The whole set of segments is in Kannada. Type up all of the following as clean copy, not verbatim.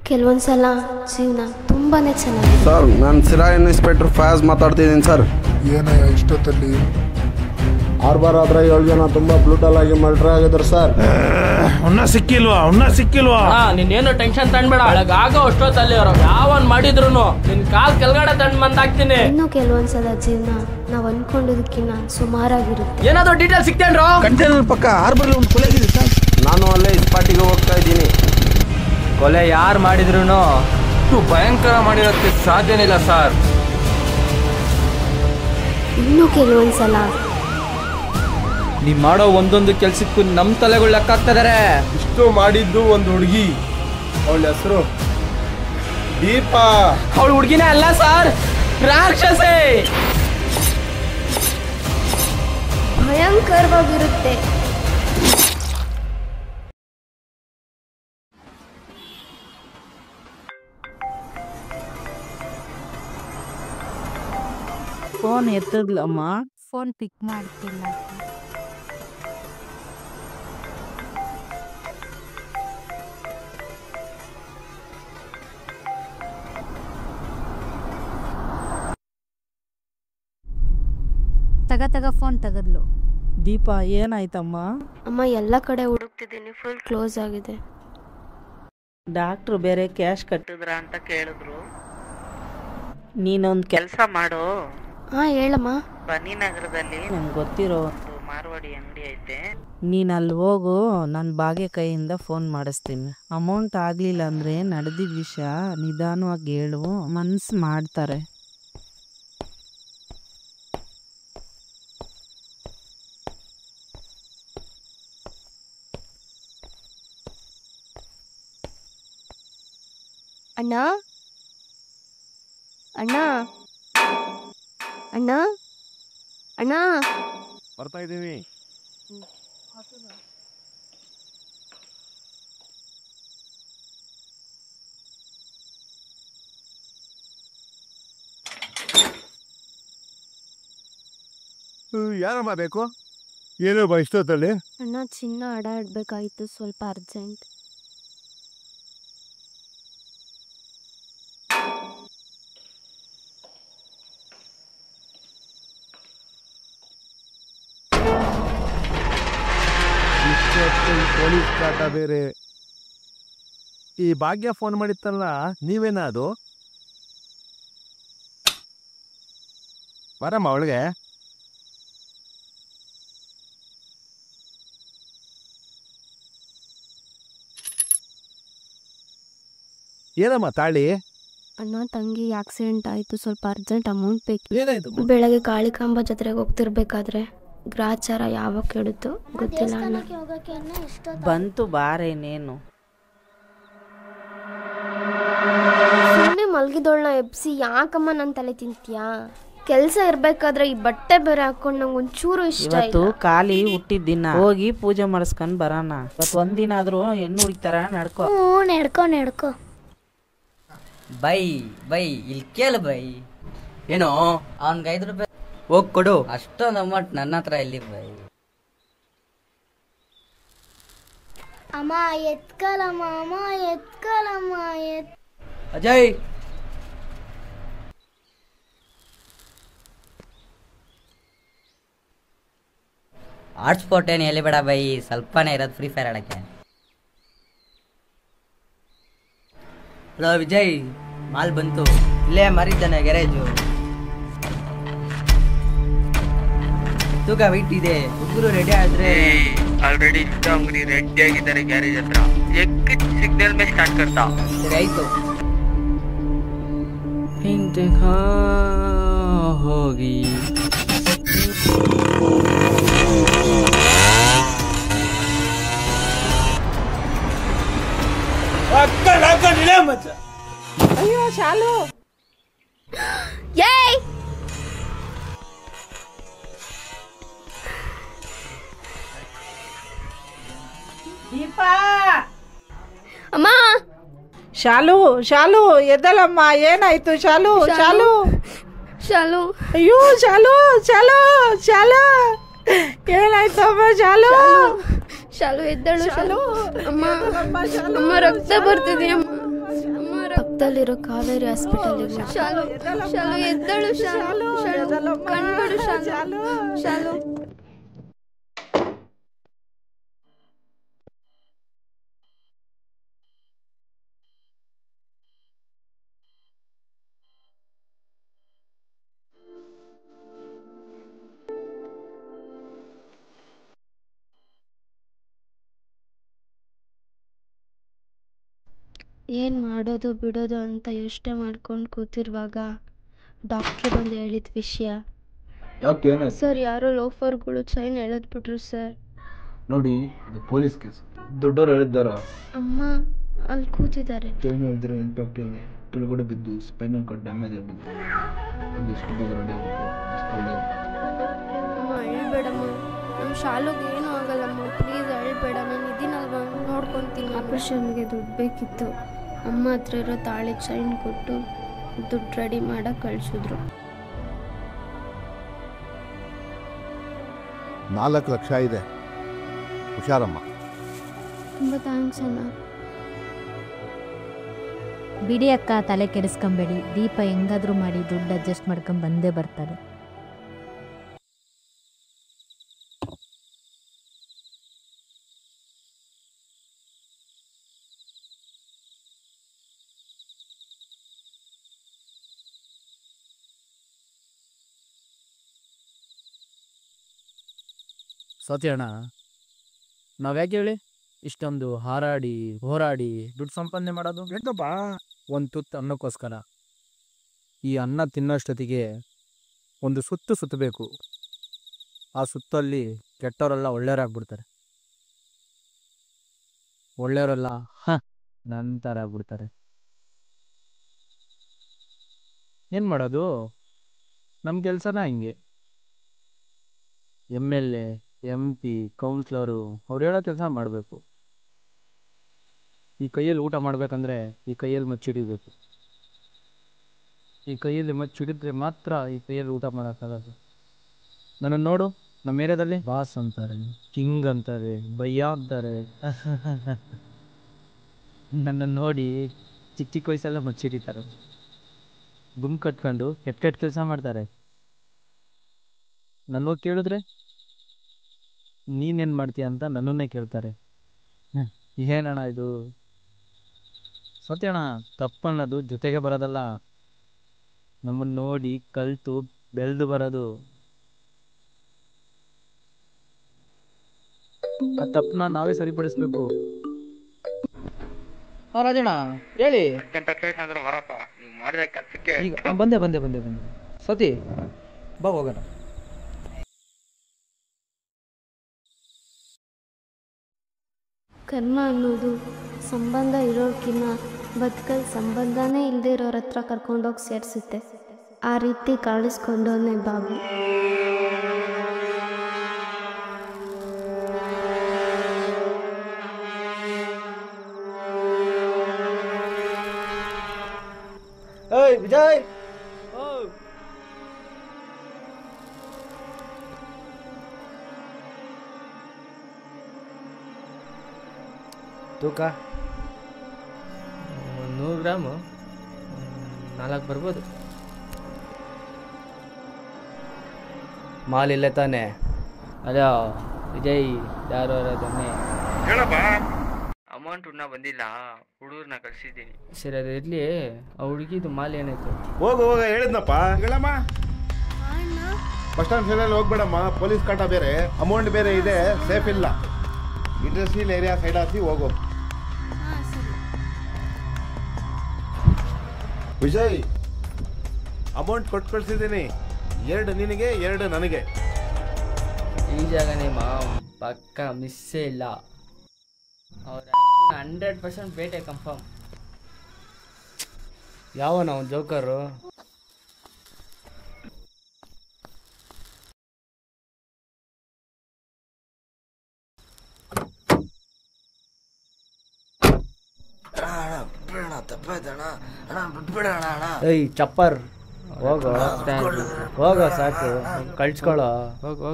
ಕೆಲವೊಂದ್ಸಲ ಜೀವನ ತುಂಬಾನೇ ಚೆನ್ನಾಗಿದೆ. ಸರ್, ನಾನು ಸಿರಾ ಇನ್ಸ್ಪೆಕ್ಟರ್ ಫಯಾಜ್ ಮಾತಾಡ್ತಿದ್ದೀನಿ ಸರ್. ಏನಯ್ಯ ಇಷ್ಟೊತ್ತಲ್ಲಿ? 6 ಬಾರ್ ಆದ್ರೆ 7 ಜನ ತುಂಬಾ ಬ್ಲೂಟಲ್ ಆಗಿ ಮರ್ಡರ್ ಆಗಿದ್ರು ಸರ್. ಸಿಕ್ಕಿಲ್ವಾ? ನೀನೇನು ಟೆನ್ಷನ್ ತಣ್ಬೇಡ. ಆಗೋ ಅಷ್ಟೊತ್ತಲ್ಲಿ ಅವ್ರು ಯಾವನ್ ಮಾಡಿದ್ರು ನಿನ್ ಕಾಲ್ ಕೆಳಗಡೆ ತಂಡ್ ಬಂದಾಗ್ತೀನಿ. ಇನ್ನು ಕೆಲವೊಂದ್ಸಲ ಜೀವನ ನಾವ್ ಅನ್ಕೊಂಡೋದಕ್ಕಿಂತ ಸುಮಾರಾಗಿರುತ್ತೆ. ಏನಾದ್ರು ಡೀಟೇಲ್ ಸಿಗ್ತೇನ್ರೋ? ಕಂಟೈನರ್ ಪಕ್ಕ ಹಾರ್ಬರ್ ಒಂದು ಕೊಲೆ ಆಗಿದೆ ಸರ್. ನಾನು ಅಲ್ಲೇ ಸ್ಪಾಟಿಗೆ ಹೋಗ್ತಾ ಇದ್ದೀನಿ. ಕೊಲೆ ಯಾರು ಮಾಡಿದ್ರು ಭಯಂಕರ ಮಾಡಿರೋದಕ್ಕೆ ಸಾಧ್ಯನೇ ಇಲ್ಲ ಸರ್. ಇನ್ನು ಕೆಲವೊಂದ್ಸಲ ನೀವ್ ಮಾಡೋ ಒಂದೊಂದು ಕೆಲ್ಸಕ್ಕೂ ನಮ್ ತಲೆಗಳು ಲೆಕ್ಕ ಹಾಕ್ತಿದಾರೆ. ಇಷ್ಟು ಮಾಡಿದ್ದು ಒಂದು ಹುಡುಗಿ, ಅವಳ ಹೆಸರು ದೀಪಾ. ಅವಳು ಹುಡುಗಿನೇ ಅಲ್ಲ ಸರ್, ರಾಕ್ಷಸೆ. ಭಯಂಕರವಾಗಿರುತ್ತೆ. ಫೋನ್ ಎತ್ತದ್ಲಮ್ಮ. ಫೋನ್ ಪಿಕ್ ಮಾಡ್ತಿಲ್ಲ. ತಗ ಫೋನ್ ತಗದ್ಲು. ದೀಪಾ ಏನಾಯ್ತಮ್ಮ? ಅಮ್ಮ ಎಲ್ಲ ಕಡೆ ಹುಡುಕ್ತಿದ್ದೀನಿ, ಫುಲ್ ಕ್ಲೋಸ್ ಆಗಿದೆ. ಡಾಕ್ಟ್ರು ಬೇರೆ ಕ್ಯಾಶ್ ಕಟ್ಟಿದ್ರ ಅಂತ ಕೇಳಿದ್ರು. ನೀನೊಂದು ಕೆಲಸ ಮಾಡು. ಹಾ ಹೇಳಮ್ಮ. ಬನ್ನಿ ನಗರದಲ್ಲಿ ನಂಗೆ ಗೊತ್ತಿರೋ ಒಂದು ಮಾರ್ವಾಡಿ ಅಂಗಡಿ ಐತೆ, ನೀನು ಅಲ್ಲಿ ಹೋಗು. ನಾನು ಬಾಗೆ ಕೈಯಿಂದ ಫೋನ್ ಮಾಡಿಸ್ತೀನಿ. ಅಮೌಂಟ್ ಆಗಲಿಲ್ಲ ಅಂದರೆ ನಡೆದಿದ್ದ ವಿಷಯ ನಿಧಾನವಾಗಿ ಹೇಳು, ಮನ್ಸು ಮಾಡ್ತಾರೆ. ಅಣ್ಣ ಅಣ್ಣ ಅಣ್ಣ ಅಣ್ಣ ಬರ್ತಾ ಇದ್ದೀವಿ. ಯಾರಮ್ಮ ಬೇಕು? ಏನೋ ಇಷ್ಟೊತ್ತಲ್ಲಿ? ಅಣ್ಣ ಚಿನ್ನ ಅಡ ಇಡ್ಬೇಕಾಗಿತ್ತು, ಸ್ವಲ್ಪ ಅರ್ಜೆಂಟ್. ಪೊಲೀಸ್ ಕಾಟ ಬೇರೆ. ಈ ಭಾಗ್ಯ ಫೋನ್ ಮಾಡಿತ್ತಲ್ಲ, ನೀವೇನ ಅದು? ಬರಮ್ಮ ಅವಳಿಗೆ. ಏನಮ್ಮ ತಾಳಿ? ಅಣ್ಣ ತಂಗಿ ಆಕ್ಸಿಡೆಂಟ್ ಆಯ್ತು, ಸ್ವಲ್ಪ ಅರ್ಜೆಂಟ್ ಅಮೌಂಟ್ ಬೇಕು. ಏನಾಯ್ತು? ಬೆಳಗ್ಗೆ ಕಾಳಿಕಾಂಬ ಜಾತ್ರೆಗೆ ಹೋಗ್ತಿರ್ಬೇಕಾದ್ರೆ ಗ್ರಾಚಾರ ಯಾವಾಗ ಕೆಡುತ್ತೋ ಗೊತ್ತಿಲ್ಲ ಅಣ್ಣ. ಬಂತು ಬಾರೇನೇನು. ಸುಮ್ಮನೆ ಮಲಗಿದೋಳ್ನ ಎಬ್ಸಿ ಯಾಕಮ್ಮ ನನ್ನ ತಲೆ ತಿಂತೀಯಾ? ಕೆಲಸ ಇರ್ಬೇಕಾದ್ರೆ ಈ ಬಟ್ಟೆ ಬೇರೆ ಹಾಕೊಂಡು ನಂಗೆ ಒಂಚೂರು ಇಷ್ಟ ಇಲ್ಲ. ಇವತ್ತು ಖಾಲಿ ಹುಟ್ಟಿದ ದಿನ, ಹೋಗಿ ಪೂಜೆ ಮಾಡಿಸ್ಕೊಂಡ್ ಬರೋಣ. ಇವತ್ತು ಒಂದಿನ ಆದ್ರೂ ಹೆಣ್ಣು ಹುಡುಕ್ತಾರ, ನಡ್ಕೋ. ನಡ್ಕೋ. ಬೈ ಇಲ್ಲಿ ಕೇಳು ಬೈ. ಏನೋ ಅವನ್ಗೆ 5 ರೂಪಾಯಿ ಹೋಗ್ ಕೊಡು. ಅಷ್ಟೊಂದು ಅಮೌಂಟ್ ನನ್ನ ಹತ್ರ ಇಲ್ಲಿ ಬೈ. ಅಮ್ಮ ಎತ್ಕಲಮ್ಮ, ಅಜಯ್ ಹಾಟ್ಸ್ಪಾಟ್ ಏನು ಎಲ್ಲಿ ಬೇಡ ಬೈ, ಸ್ವಲ್ಪನೇ ಇರೋದು ಫ್ರೀ ಫೈರ್ ಆಡಕ್ಕೆ. ಹಲೋ ವಿಜಯ್, ಮಾಲ್ ಬಂತು, ಇಲ್ಲೇ ಮರಿದ್ದಾನೆ ಗ್ಯಾರೇಜು. ತೂಕ ವೈಟ್ ಇದೆ, ಹುಡುಗರು ರೆಡಿ ಆದ್ರೆ ಆಲ್ರೆಡಿ ಇಷ್ಟ ಅಂಗಡಿ ರೆಡಿ ಆಗಿದ್ದಾರೆ ಗ್ಯಾರೇಜ್ ಹತ್ರ. ಎಕ್ಕಿಟ್ ಸಿಗ್ನಲ್ ಮೇಲೆ ಸ್ಟಾರ್ಟ್ ಕರ್ತಾ. ಸರಿ ಆಯ್ತು. ಹೋಗಿ ಅಯ್ಯೋ ಶಾಲು. ಏಯ್ ದೀಪಾ. ಅಮ್ಮ. ಶಾಲು ಎದ್ದಲಮ್ಮ. ಏನಾಯ್ತು ಶಾಲು? ಶಾಲು ಅಯ್ಯೋ ಶಾಲು ಏನಾಯ್ತಮ್ಮ ಶಾಲು? ಶಾಲು ಎದ್ದಳು. ಶಾಲು ಅಮ್ಮ ರಕ್ತ ಬರ್ತಿದೆಯಮ್ಮ. ಪಕ್ಕದಲ್ಲಿರೋ ಕಾವೇರಿ ಹಾಸ್ಪಿಟಲ್. ಶಾಲು ಶಾಲು ಎದ್ದಳು, ಶಾಲು ಶಾಲು ಕಣ್ಬಿಡು, ಶಾಲು ಶಾಲು. ಏನು ಮಾಡೋದು ಬಿಡೋದು ಅಂತ ಯೋಚನೆ ಮಾಡ್ಕೊಂಡು ಕೂತಿರುವಾಗ ಡಾಕ್ಟ್ರು ಬಂದು ಹೇಳಿದ ವಿಷಯ. ಸರ್, ಯಾರೋ ಲೋಫರ್ಗಳು ಚೈನ್ ಎಳೆದ್ಬಿಟ್ರು ಸರ್. ನೋಡಿ, ಇದು ಪೊಲೀಸ್ ಕೇಸ್. ದೊಡ್ಡವರು ಹೇಳಿದ್ದಾರ. ಅಮ್ಮ ಅಲ್ಲಿ ಕೂತಿದ್ದಾರೆ. ಚೈನ್ ಹೇಳಿದ್ರೆ ಇಂಪ್ಯಾಕ್ಟ್ ಇಲ್ಲ, ಕೆಳಗಡೆ ಬಿದ್ದು ಸ್ಪೈನಲ್ ಕಾರ್ಡ್ ಡ್ಯಾಮೇಜ್ ಆಗಿದ್ದು. ಎಷ್ಟು ಬೇಗ ರೆಡಿ ಆಗುತ್ತೆ ಅಷ್ಟು ಒಳ್ಳೆಯದು. ಅಮ್ಮ ಅಳ್ಬೇಡಮ್ಮ, ನಮ್ಮ ಶಾಲುಗೆ ಏನೂ ಆಗಲ್ಲಮ್ಮ, ಪ್ಲೀಸ್ ಅಳ್ಬೇಡ, ನಾನು ಇದೀನಲ್ವ, ನೋಡ್ಕೊತೀನಿ. ಆಪರೇಷನ್ಗೆ ದುಡ್ಡು ಬೇಕಿತ್ತು. ಅಮ್ಮ ಹತ್ರ ಇರೋ ತಾಳಿ ಚೈನ್ ಕೊಟ್ಟು ದುಡ್ಡು ರೆಡಿ ಮಾಡಕ್ಕೆ ಕಳಿಸಿದ್ರು. 4 ಲಕ್ಷ ಇದೆ, ಹುಷಾರಮ್ಮ. ತುಂಬ ಥ್ಯಾಂಕ್ಸ್ ಅಣ್ಣ. ಬಿಡಿ ಅಕ್ಕ, ತಲೆ ಕೆಡಿಸ್ಕೊಂಬೇಡಿ. ದೀಪ ಹೆಂಗಾದ್ರೂ ಮಾಡಿ ದುಡ್ಡು ಅಡ್ಜಸ್ಟ್ ಮಾಡ್ಕೊಂಡು ಬಂದೇ ಬರ್ತಾರೆ. ಸತ್ಯಣ್ಣ, ನಾವ್ಯಾಕೆ ಹೇಳಿ ಇಷ್ಟೊಂದು ಹಾರಾಡಿ ಹೋರಾಡಿ ದುಡ್ಡು ಸಂಪಾದನೆ ಮಾಡೋದು? ಎಂತಪ್ಪ? ಒಂದು ತುತ್ತು ಅನ್ನಕ್ಕೋಸ್ಕರ. ಈ ಅನ್ನ ತಿನ್ನೋಷ್ಟೊತ್ತಿಗೆ ಒಂದು ಸುತ್ತಬೇಕು. ಆ ಸುತ್ತಲ್ಲಿ ಕೆಟ್ಟವರೆಲ್ಲ ಒಳ್ಳೆಯವರಾಗ್ಬಿಡ್ತಾರೆ, ಒಳ್ಳೆಯವರೆಲ್ಲ ನಂತರ ಆಗ್ಬಿಡ್ತಾರೆ. ಏನು ಮಾಡೋದು? ನಮ್ಮ ಕೆಲಸನ ಹಿಂಗೆ. MLA, MP, ಕೌನ್ಸ್ಲರು ಅವ್ರು ಹೇಳೋ ಕೆಲಸ ಮಾಡಬೇಕು. ಈ ಕೈಯಲ್ಲಿ ಊಟ ಮಾಡಬೇಕಂದ್ರೆ ಈ ಕೈಯಲ್ಲಿ ಮಚ್ಚಿಡಿಬೇಕು. ಈ ಕೈಯಲ್ಲಿ ಮಚ್ಚಿಡಿದ್ರೆ ಮಾತ್ರ ಈ ಕೈಯಲ್ಲಿ ಊಟ ಮಾಡೋಕ್ಕಾಗೋದು. ನನ್ನನ್ನು ನೋಡು, ನಮ್ಮ ಏರಿಯಾದಲ್ಲಿ ಬಾಸ್ ಅಂತಾರೆ, ಕಿಂಗ್ ಅಂತಾರೆ, ಭಯ್ಯ ಅಂತಾರೆ. ನನ್ನನ್ನು ನೋಡಿ ಚಿಕ್ಕ ವಯಸ್ಸೆಲ್ಲ ಮಚ್ಚಿಡಿತಾರೆ. ಗುಂಪು ಕಟ್ಕೊಂಡು ಕೆಟ್ಟ ಕೆಲಸ ಮಾಡ್ತಾರೆ. ನನ್ನ ಹೋಗಿ ಕೇಳಿದ್ರೆ ನೀನೇನು ಮಾಡ್ತೀಯ ಅಂತ ನನ್ನನ್ನೇ ಕೇಳ್ತಾರೆ. ಏನಣ್ಣ ಇದು? ಸತ್ಯಣ್ಣ, ತಪ್ಪನ್ನೋದು ಜೊತೆಗೆ ಬರೋದಲ್ಲ, ನಮ್ಮನ್ನು ನೋಡಿ ಕಲಿತು ಬೆಳೆದು ಬರೋದು. ಆ ತಪ್ಪನ್ನ ನಾವೇ ಸರಿಪಡಿಸ್ಬೇಕು. ರಾಜಣ್ಣ ಹೇಳಿ. ಈಗ ಬಂದೆ. ಸತಿ ಬಾ ಹೋಗೋಣ. ಕರ್ಮ ಅನ್ನೋದು ಸಂಬಂಧ ಇರೋರ್ಕಿನ್ನ ಬದುಕಲ್ಲಿ ಸಂಬಂಧನೇ ಇಲ್ಲದೆ ಇರೋರ ಹತ್ರ ಕರ್ಕೊಂಡೋಗಿ ಸೇರಿಸುತ್ತೆ. ಆ ರೀತಿ ಕಾಣಿಸ್ಕೊಂಡವನೇ ಬಾಬು. ವಿಜಯ್, ತೂಕ 100 ಗ್ರಾಮು 4 ಬರ್ಬೋದು. ಮಾಲಿಲ್ಲ ತಾನೆ? ಅದೇ ವಿಜಯ್ ಯಾರೋ ತಾನೆ. ಅಮೌಂಟ್ ಇನ್ನೂ ಬಂದಿಲ್ಲ, ಹುಡುಗರನ್ನ ಕಳಿಸಿದ್ದೀನಿ. ಸರಿ, ಅದು ಇರಲಿ. ಆ ಹುಡುಗಿದು ಮಾಲ್ ಏನಾಯ್ತು? ಹೋಗ ಹೇಳಿದ್ನಪ್ಪ. ಹೇಳಮ್ಮ, ಬಸ್ ಸ್ಟ್ಯಾಂಡ್ ಸೈಡಲ್ಲಿ ಹೋಗ್ಬೇಡಮ್ಮ, ಪೊಲೀಸ್ ಕಾಟ ಬೇರೆ, ಅಮೌಂಟ್ ಬೇರೆ ಇದೆ, ಸೇಫ್ ಇಲ್ಲ. ಇಂಡಸ್ಟ್ರಿಯಲ್ ಏರಿಯಾ ಸೈಡ್ ಹಾಕಿ ಹೋಗು. ವಿಜಯ್, ಅಮೌಂಟ್ ಕೊಟ್ಟು ಕಳಿಸಿದ್ದೀನಿ. 2 ನಿನಗೆ, 2 ನನಗೆ. ಈ ಜಾಗನೇ ಪಕ್ಕ ಮಿಸ್ಸೇ ಇಲ್ಲ. ಅವ್ರ 100% ಬೇಟೆ ಕನ್ಫರ್ಮ್. ಯಾವನ ಅವ್ನು ಜೋಕರು? ಏಯ್ ಚಪ್ಪರ್, ಹೋಗೋ ಸಾಕು, ಕಳ್ಸ್ಕೊಳ್ಳೋ. ಹೋಗು.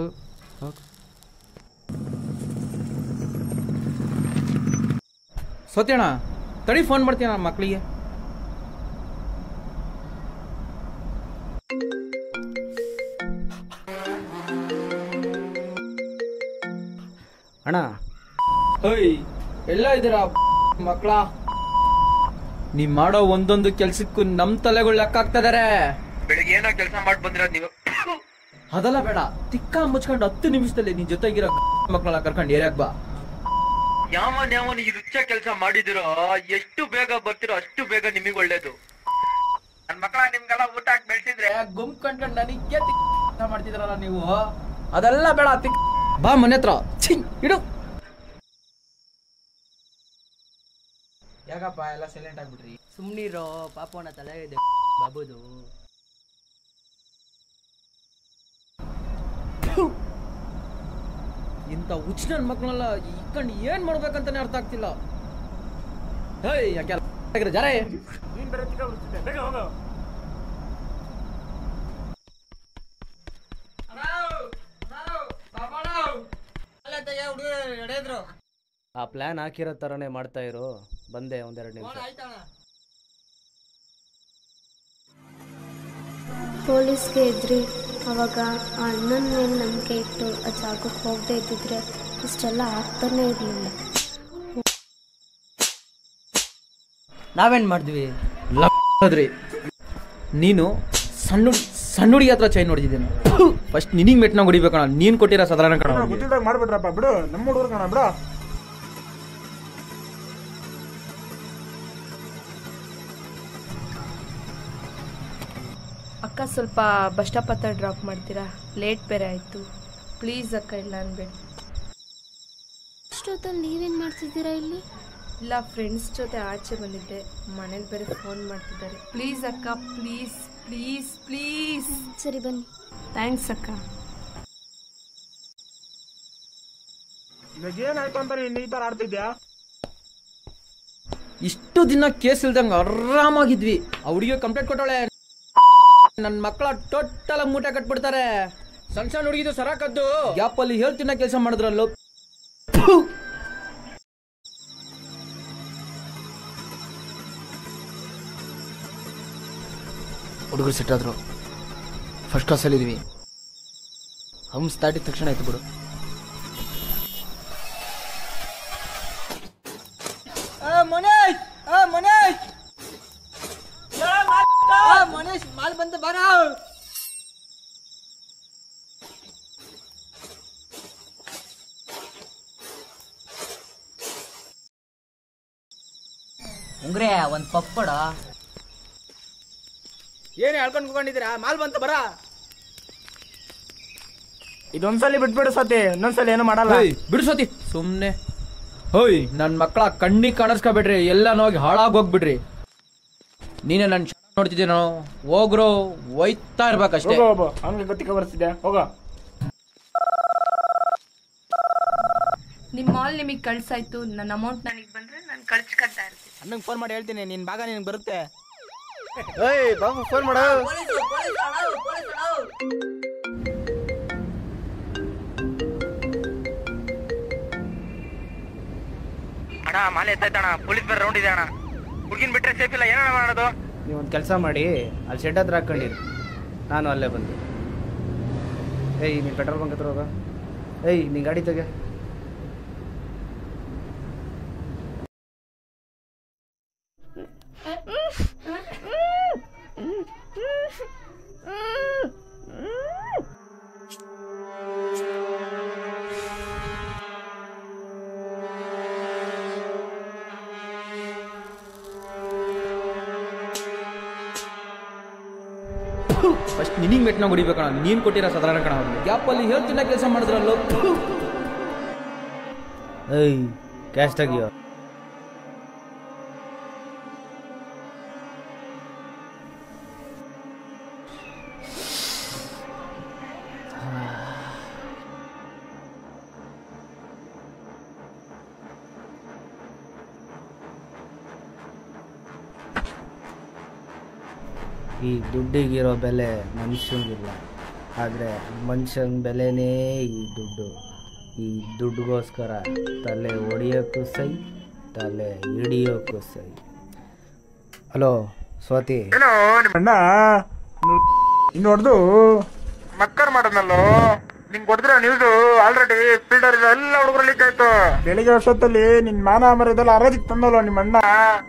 ಸತ್ಯಣ್ಣ ತಡಿ, ಫೋನ್ ಮಾಡ್ತೀನಿ ನನ್ನ ಮಕ್ಕಳಿಗೆ. ಎಲ್ಲ ಇದ್ದೀರಾ ಮಕ್ಕಳ? ನೀವ್ ಮಾಡೋ ಒಂದೊಂದು ಕೆಲ್ಸಕ್ಕೂ ನಮ್ ತಲೆಗಳು ಲೆಕ್ಕ ಆಗ್ತಿದಾರೆ. ಬೆಳಿಗ್ಗೆ ಏನೋ ಕೆಲಸ ಮಾಡಿ ಬಂದಿರೋದು ನೀವು. ಅದೆಲ್ಲ ಬೇಡ, ತಿಕ್ಕ ಮುಚ್ಕೊಂಡು 10 ನಿಮಿಷದಲ್ಲಿ ನಿನ್ ಜೊತೆಗಿರೋ ಮಕ್ಕಳನ್ನ ಕರ್ಕೊಂಡು ಏರಿಯಾಕ್ ಬಾ. ಯಾವನ್ ಈ ರುಚ ಕೆಲಸ ಮಾಡಿದಿರೋ ಎಷ್ಟು ಬೇಗ ಬರ್ತಿರೋ ಅಷ್ಟು ಬೇಗ ನಿಮಗೆ ಒಳ್ಳೇದು. ನನ್ ಮಕ್ಕಳ ನಿಮ್ಗೆಲ್ಲ ಊಟ ಹಾಕಿ ಬೆಳೆಸಿದ್ರೆ ಗುಂಪ್ ಕಂಡ್ಕೊಂಡು ನನಗೆ ಮಾಡ್ತಿದ್ರಲ್ಲ ನೀವು. ಅದೆಲ್ಲ ಬೇಡ, ಬಾ ಮನೆ ಹತ್ರ ಇಡು. ಯಾಕಪ್ಪ ಎಲ್ಲ ಸೈಲೆಂಟ್ ಆಗ್ಬಿಟ್ರಿ? ಸುಮ್ನಿರೋ, ಪಾಪನ ತಲೆ ಇದೆ ಬಾಬುದು. ಇಂಥ ಹುಚ್ಚ ನನ್ ಮಕ್ಕಳೆಲ್ಲ ಇಕ್ಕೊಂಡು ಏನ್ ಮಾಡ್ಬೇಕಂತಾನೆ ಅರ್ಥ ಆಗ್ತಿಲ್ಲ. ಯಾಕೆ ಜರ ಆ ಪ್ಲಾನ್ ಹಾಕಿರೋ ತರನೇ ಮಾಡ್ತಾ ಇರು. ಬಂದೆ ಒಂದೆರಡು ನಿಮಿಷ. ಪೊಲೀಸ್ಗೆ ಇದ್ರಿ ಅವಾಗ ಆ ಅಣ್ಣನ ಮೇಲೆ ನಂಬಿಕೆ ಇಟ್ಟು ಆ ಜಾಗಕ್ಕೆ ಹೋಗದೆ ಇದ್ದಿದ್ರೆ ಇಷ್ಟೆಲ್ಲ ಆಗ್ತಾನೆ ಇರಲಿಲ್ಲ. ನಾವೇನ್ ಮಾಡಿದ್ವಿ? ನೀನು ಸಣ್ಣ ಹುಡುಗಿ ಹತ್ರ ಚೈನ್ ನೋಡಿದ್ದೀನಿ. ಫಸ್ಟ್ ನಿನಗೆ ಮೆಟ್ನ ಹೊಡಿಬೇಕಣ. ನೀನ್ ಕೊಟ್ಟಿರೋ ಸಾಧಾರಣ ಕಣ ಮಾಡ್ಬಿಟ್ರಪ್ಪ ಬಿಡು, ನಮ್ಮ ಹುಡುಗರು ಕಣ ಬಿಡು. ಅಕ್ಕ ಸ್ವಲ್ಪ ಬಸ್ ಸ್ಟಾಪ್ ಹತ್ರ ಡ್ರಾಪ್ ಮಾಡ್ತೀರಾ? ಲೇಟ್ ಬೇರೆ ಆಯಿತು. ಪ್ಲೀಸ್ ಅಕ್ಕ, ಇಲ್ಲ ಅನ್ಬೇಡಿ. ಅಷ್ಟೊತ್ತಲ್ಲಿ ನೀವೇನು ಮಾಡ್ತಿದ್ದೀರಾ ಇಲ್ಲಿ? ಇಲ್ಲ, ಫ್ರೆಂಡ್ಸ್ ಜೊತೆ ಆಚೆ ಬಂದಿದ್ದೆ. ಮನೇಲಿ ಬೇರೆ ಫೋನ್ ಮಾಡ್ತಿದ್ದಾರೆ. ಪ್ಲೀಸ್ ಅಕ್ಕ, ಪ್ಲೀಸ್ ಪ್ಲೀಸ್ ಪ್ಲೀಸ್. ಸರಿ ಬನ್ನಿ. ಥ್ಯಾಂಕ್ಸ್ ಅಕ್ಕ. ಇವಾಗ ಏನಾಯ್ತು ಅಂತ ನೀನು ಈ ಥರ ಆಡ್ತಿದ್ಯಾ? ಇಷ್ಟು ದಿನ ಕೇಸ್ ಇಲ್ದಂಗ ಆರಾಮಾಗಿದ್ವಿ. ಆ ಹುಡುಗಿ ಕಂಪ್ಲೇಂಟ್ ಕೊಟ್ಟವಳೆ. ನನ್ನ ಮಕ್ಕಳ ಟೋಟಲ್ ಮೂಟೆ ಕಟ್ಬಿಡ್ತಾರೆ. ಸಣ್ಣ ಹುಡುಗಿದು ಸರ ಕದ್ದು ಗ್ಯಾಪ್ ಅಲ್ಲಿ ಹೇಳ್ತಿನ ಕೆಲಸ ಮಾಡಿದ್ರಲ್ಲ. ಹುಡುಗರು ಸಿಟ್ಟಾದ್ರು. ಫಸ್ಟ್ ಕ್ಲಾಸಲ್ಲಿ ಇದೀವಿ. ಹಂಸ್ ದಾಟಿದ ತಕ್ಷಣ ಆಯ್ತು ಬಿಡು. ಮನೇಶ್ ಮಾಲ್ ಬಂದ ಬರ. ಉಂಗ್ರೆ ಒಂದ್ ಪಪ್ ಕೊಡ. ಏನೇ ಹೇಳ್ಕೊಂಡು ಕೂಕೊಂಡಿದ್ದೀರಾ? ಮಾಲ್ ಬಂತ ಬರ. ಇದೊಂದ್ಸಲಿ ಬಿಟ್ಬಿಡು ಸತಿ, ಇನ್ನೊಂದ್ಸಲಿ ಏನು ಮಾಡಲ್ಲ. ಬಿಡು ಸತಿ ಸುಮ್ನೆ. ನನ್ ಮಕ್ಕಳ ಕಣ್ಣಿಗೆ ಕಾಣಿಸ್ಕೊಬಿಡ್ರಿ. ಎಲ್ಲ ಹೋಗಿ ಹಾಳಾಗಿ ಹೋಗ್ಬಿಡ್ರಿ. ನೀನೆ ನನ್ ನೋಡ್ತಿದ್ದೀನೋ. ಹೋಗ್ರು ಒಯ್ತಾ ಇರ್ಬೇಕಷ್ಟೇ. ಅವ್ನಿಗೆ ಗೊತ್ತಿಗೆ ಬರ್ತಿದ್ಯಾ? ಹೋಗ. ನಿಮ್ಮ ಮಾಲ್ ನಿಮಗೆ ಕಳ್ಸಾಯ್ತು. ನನ್ನ ಅಮೌಂಟ್ ನನಗೆ ಬಂದ್ರೆ ನಾನು ಕಳ್ಸ್ಕೊಡ್ತಾ ಇರ್ತೀನಿ. ಅಣ್ಣಂಗೆ ಫೋನ್ ಮಾಡಿ ಹೇಳ್ತೀನಿ, ನಿನ್ ಭಾಗ ನಿನಗೆ ಬರುತ್ತೆ. ಬಾಬು ಫೋನ್ ಮಾಡು. ಅಣ್ಣ ಮಾಲೆ ಎತ್ತಾಯ್ತಣ್ಣ. ಪೊಲೀಸ್ ಬೇರೆ ರೌಂಡ್ ಇದೆ ಅಣ್ಣ. ಹುಡುಗಿನ ಬಿಟ್ರೆ ಸೇಫ್ ಇಲ್ಲ. ಏನಣ್ಣ ಮಾಡೋದು? ನೀವೊಂದು ಕೆಲಸ ಮಾಡಿ, ಅಲ್ಲಿ ಶೆಡ್ ಹತ್ರ ಹಾಕೊಂಡಿರಿ. ನಾನು ಅಲ್ಲೇ ಬಂದೆ. ನೀನು ಪೆಟ್ರೋಲ್ ಬಂಕ್ ಹತ್ರ ಹೋಗ. ನೀನು ಗಾಡಿ ತೆಗೆ. ಫಸ್ಟ್ ನಿನಗೆ ಮೆಟ್ನ ಹೊಡಿಬೇಕಣ. ನೀನ್ ಕೊಟ್ಟಿರೋ ಸಾಧಾರಣ ಕಣ. ಗ್ಯಾಪ್ ಅಲ್ಲಿ ಹೇಳ್ತಿನ ಕೆಲಸ ಮಾಡಿದ್ರಲ್ಲ. ಕ್ಯಾಶ್ ತೆಗಿಯೋ. ಈ ದುಡ್ಡಿಗಿರೋ ಬೆಲೆ ಮನುಷ್ಯಂಗಿಲ್ಲ, ಆದರೆ ಮನುಷ್ಯನ ಬೆಲೆನೇ ಈ ದುಡ್ಡು. ಈ ದುಡ್ಡುಗೋಸ್ಕರ ತಲೆ ಹೊಡಿಯೋಕ್ಕೂ ಸೈ, ತಲೆ ಹಿಡಿಯೋಕ್ಕೂ ಸೈ. ಹಲೋ ಸ್ವಾತಿ. ಅಣ್ಣ ಇನ್ನು ಹೊಡೆದು ಮಕ್ಕರ್ ಮಾಡೋದಲ್ಲೋ. ನಿಂಗೆ ಕೊಡ್ತಿರೋ ನ್ಯೂಸ್ ಆಲ್ರೆಡಿ ಫೀಲ್ಡರ್ ಎಲ್ಲ ಹುಡುಗರು ಲೀಕ್ ಆಯ್ತು. ಬೆಳಿಗ್ಗೆ ವರ್ಷದಲ್ಲಿ ನಿನ್ ಮಾನ ಮರದೆಲ್ಲ ಅರಾಜಿಗೆ ತಂದಲ್ಲ ನಿಮ್ಮ ಅಣ್ಣ.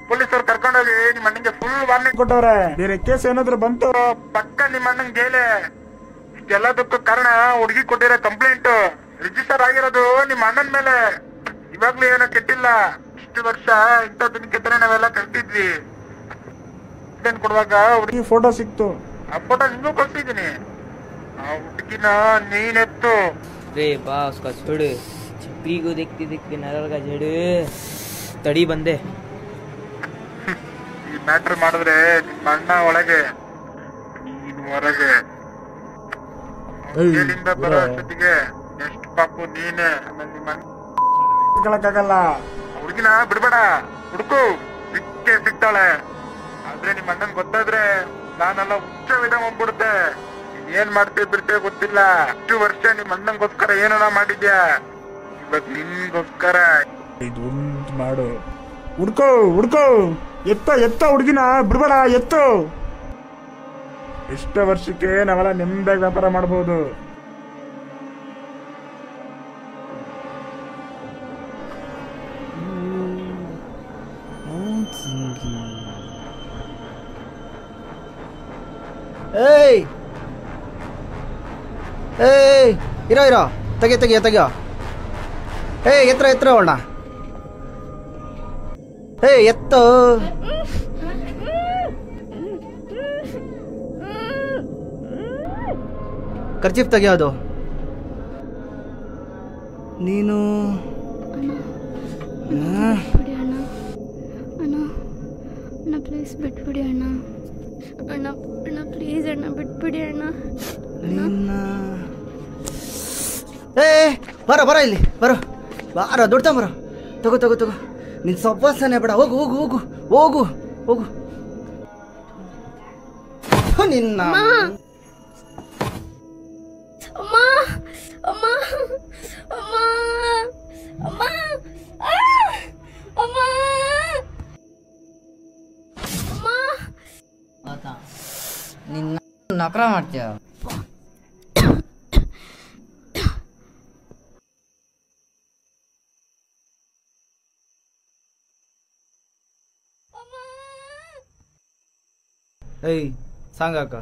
ಪೊಲೀಸರು ಕರ್ಕೊಂಡೋಗಿ ನಿಮ್ಮ ಅಣ್ಣಂಗೆ ಫುಲ್ ವಾರ್ನಿಂಗ್ ಕೊಟ್ಟವ್ರೆ. ಬೇರೆ ಕೇಸ್ ಏನಾದ್ರು ಬಂತು ಪಕ್ಕ ನಿಮ್ಮ ಅಣ್ಣಂಗೆ ಜೈಲೆ. ಇಷ್ಟೆಲ್ಲದಕ್ಕೂ ಕಾರಣ ಹುಡುಗಿ ಕೊಟ್ಟಿರೋ ಕಂಪ್ಲೇಂಟ್ ರಿಜಿಸ್ಟರ್ ಆಗಿರೋದು ನಿಮ್ಮ ಅಣ್ಣನ ಮೇಲೆ. ಇವಾಗ್ಲೂ ಏನೋ ಕೆಟ್ಟಿಲ್ಲ. ಇಷ್ಟು ವರ್ಷ ಇಂಥ ದಿನಕ್ಕೆ ನಾವೆಲ್ಲ ಕಲ್ತಿದ್ವಿ. ಕೊಡುವಾಗ ಹುಡುಗಿ ಫೋಟೋ ಸಿಕ್ತು. ಆ ಫೋಟೋ ನಿಂಗೂ ಕೊಡ್ತಿದ್ದೀನಿ. ಆ ಹುಡುಗಿನ ನೀನೆತ್ತು रे बा उसका छोड़ छपरी को देखते देखते नरल का झड़ तड़ी बंदे. ಈ ಮ್ಯಾಟ್ರ್ ಮಾಡಿದ್ರೆ ನಿಮ್ಮ ಅಣ್ಣ ಒಳಗೆ ನೀನು ಹೊರಗೆ. ಜೈಲಿಂದ ಬರೋ ಅಷ್ಟೊತ್ತಿಗೆ ಎಷ್ಟು ಪಾಪು ನೀನೆ. ಆಮೇಲೆ ನಿಮ್ಮ ಆಗಲ್ಲ. ಹುಡುಗಿನ ಬಿಡ್ಬೇಡ, ಹುಡುಕು, ಸಿಕ್ಕೇ ಸಿಗ್ತಾಳೆ. ಆದ್ರೆ ನಿಮ್ಮ ಅಣ್ಣನ್ ಗೊತ್ತಾದ್ರೆ ನಾನೆಲ್ಲ ಹುಚ್ಚ ವಿಧ ಹೋಗ್ಬಿಡುತ್ತೆ. ಏನ್ ಮಾಡ್ತೇವೆ ಬಿಡ್ತೇವೆ ಗೊತ್ತಿಲ್ಲ. ಇಷ್ಟು ವರ್ಷ ನಿಮ್ಮ ಅಣ್ಣಂಗೋಸ್ಕರ ಏನೋ ಮಾಡಿದ್ಯಾ, ಇವಾಗ ನಿನ್ಗೋಸ್ಕರ ಇದೊಂದು ಮಾಡು. ಹುಡ್ಕೋ ಹುಡ್ಕೋ, ಎತ್ತ ಹುಡುಗಿನ ಬಿಡ್ಬೇಡ, ಎತ್ತು. ಎಷ್ಟೋ ವರ್ಷಕ್ಕೆ ನಾವೆಲ್ಲ ನೆಮ್ಮದಿಯಾಗಿ ವ್ಯಾಪಾರ ಮಾಡ್ಬೋದು. ಏಯ್ ಏಯ್ ಇರೋ ಇರೋ, ತೆಗಿಯೋ. ಏಯ್ ಎತ್ತರ ಅಣ್ಣ. ಏಯ್ ಎತ್ತು. ಖರ್ಚೀಫ್ ತೆಗಿಯೋದು ನೀನು. ಅಣ್ಣ ಪ್ಲೀಸ್ ಬಿಟ್ಬಿಡಿ ಅಣ್ಣ. ಅಣ್ಣ ಪ್ಲೀಸ್ ಅಣ್ಣ ಬಿಟ್ಬಿಡಿ ಅಣ್ಣ. ಬರೋ ಇಲ್ಲಿ ಬರೋ ದುಡ್ಡ ಬರೋ. ತಗೋ ನಿನ್ ಸಬ್ಬಾಸನೆ ಬೇಡ. ಹೋಗು ನಿನ್ನ. ನಿನ್ನ ನಕರ ಮಾಡ್ತೀಯ. ಏಯ್ ಸಾಂಗಾಕ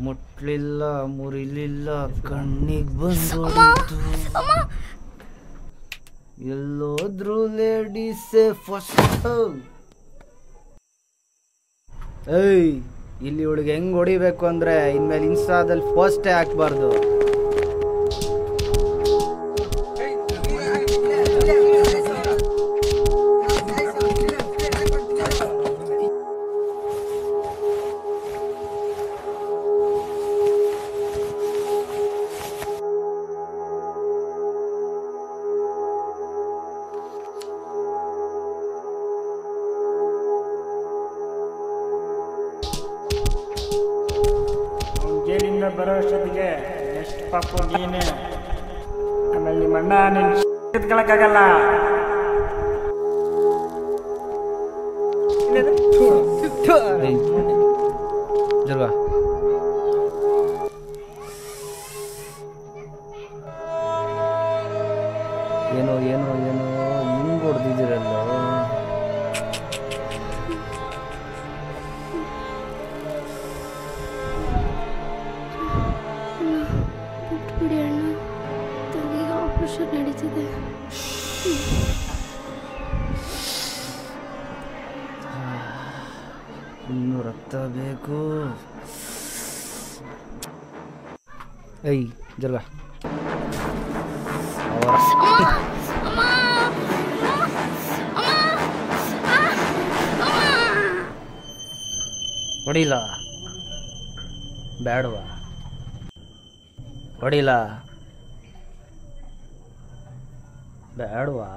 ಮುಟ್ಲಿಲ್ಲ ಮುರಿಲಿಲ್ಲ ಕಣ್ಣಿಗೆ ಬಂದು ಎಲ್ಲೋದ್ರು ಲೇಡೀಸೇ ಫಸ್ಟ್. ಏಯ್ ಇಲ್ಲಿ ಹುಡುಗ ಹೆಂಗ್ ಹೊಡಿಬೇಕು ಅಂದ್ರೆ ಇನ್ಮೇಲೆ ಇನ್ಸ್ಟಾದಲ್ಲಿ ಫಸ್ಟೇ ಹಾಕ್ಬಾರ್ದು. ಜೈಲಿಂದ ಬರೋ ಅಷ್ಟೊತ್ತಿಗೆ ಎಷ್ಟು ಪಾಪು ನೀನೆ. ಆಮೇಲೆ ನಿಮ್ಮ ಅಣ್ಣ ನಿನ್ ಎತ್ಕೊಳಕ್ಕಾಗಲ್ಲ. ಜರ್ಗ ಏನೋ ಹಿಂಗ್ ಹೊಡೆದಿದ್ದೀರಲ್ಲ. ಬಿಟ್ಬಿಡಿ ಅಣ್ಣ, ತಲೆಗೆ ಆಪರೇಷನ್ ನಡೀತಿದೆ. ಇನ್ನೂ ರಕ್ತ ಬೇಕು. ಏಯ್ ಜರ್ಗ ಹೊಡಿಲ್ಲ ಬೇಡವಾ? ಹೊಡಿಲ್ಲ ಬೇಡವಾ?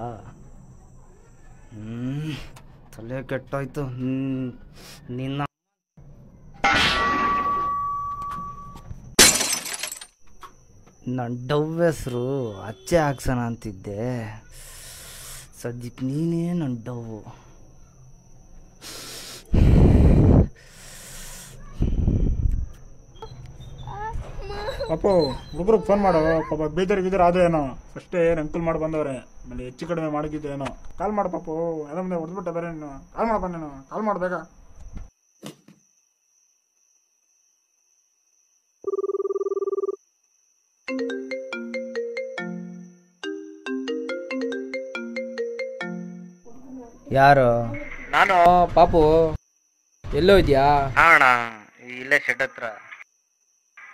ತಲೆ ಕೆಟ್ಟೋಯ್ತು ನಿನ್ನ. ನನ್ನ ಡವ್ ಹೆಸರು ಅಚ್ಚೆ ಹಾಕ್ಸೋಣ ಅಂತಿದ್ದೆ, ಸದ್ಯಕ್ಕೆ ನೀನೇ ನನ್ನ ಡವ್ವು. ಪಾಪು ಹುಡುಗರಿಗೆ ಫೋನ್ ಮಾಡು, ಪಾಪ ಬೇಜಾರು ಆದ್ರೇನೋ ಫಸ್ಟೇ ಅಂಕಲ್ ಮಾಡಿ ಬಂದವ್ರೆ, ಆಮೇಲೆ ಹೆಚ್ಚು ಕಡಿಮೆ ಮಾಡಿದ್ದೇನೋ. ಕಾಲ್ ಮಾಡು ಪಾಪು, ಎಲ್ಲ ಮುಂದೆ ಹೊಡೆದ್ಬಿಟ್ಟೆ ಬೇರೆ ನೀನು. ಕಾಲ್ ಮಾಡಪ್ಪ, ನೀನು ಕಾಲ್ ಮಾಡು ಬೇಗ. ಯಾರು? ನಾನು ಪಾಪು. ಎಲ್ಲೋ ಇದೆಯಾ? ಅಣ್ಣ ಇಲ್ಲೇ ಶೆಡ್ ಹತ್ರ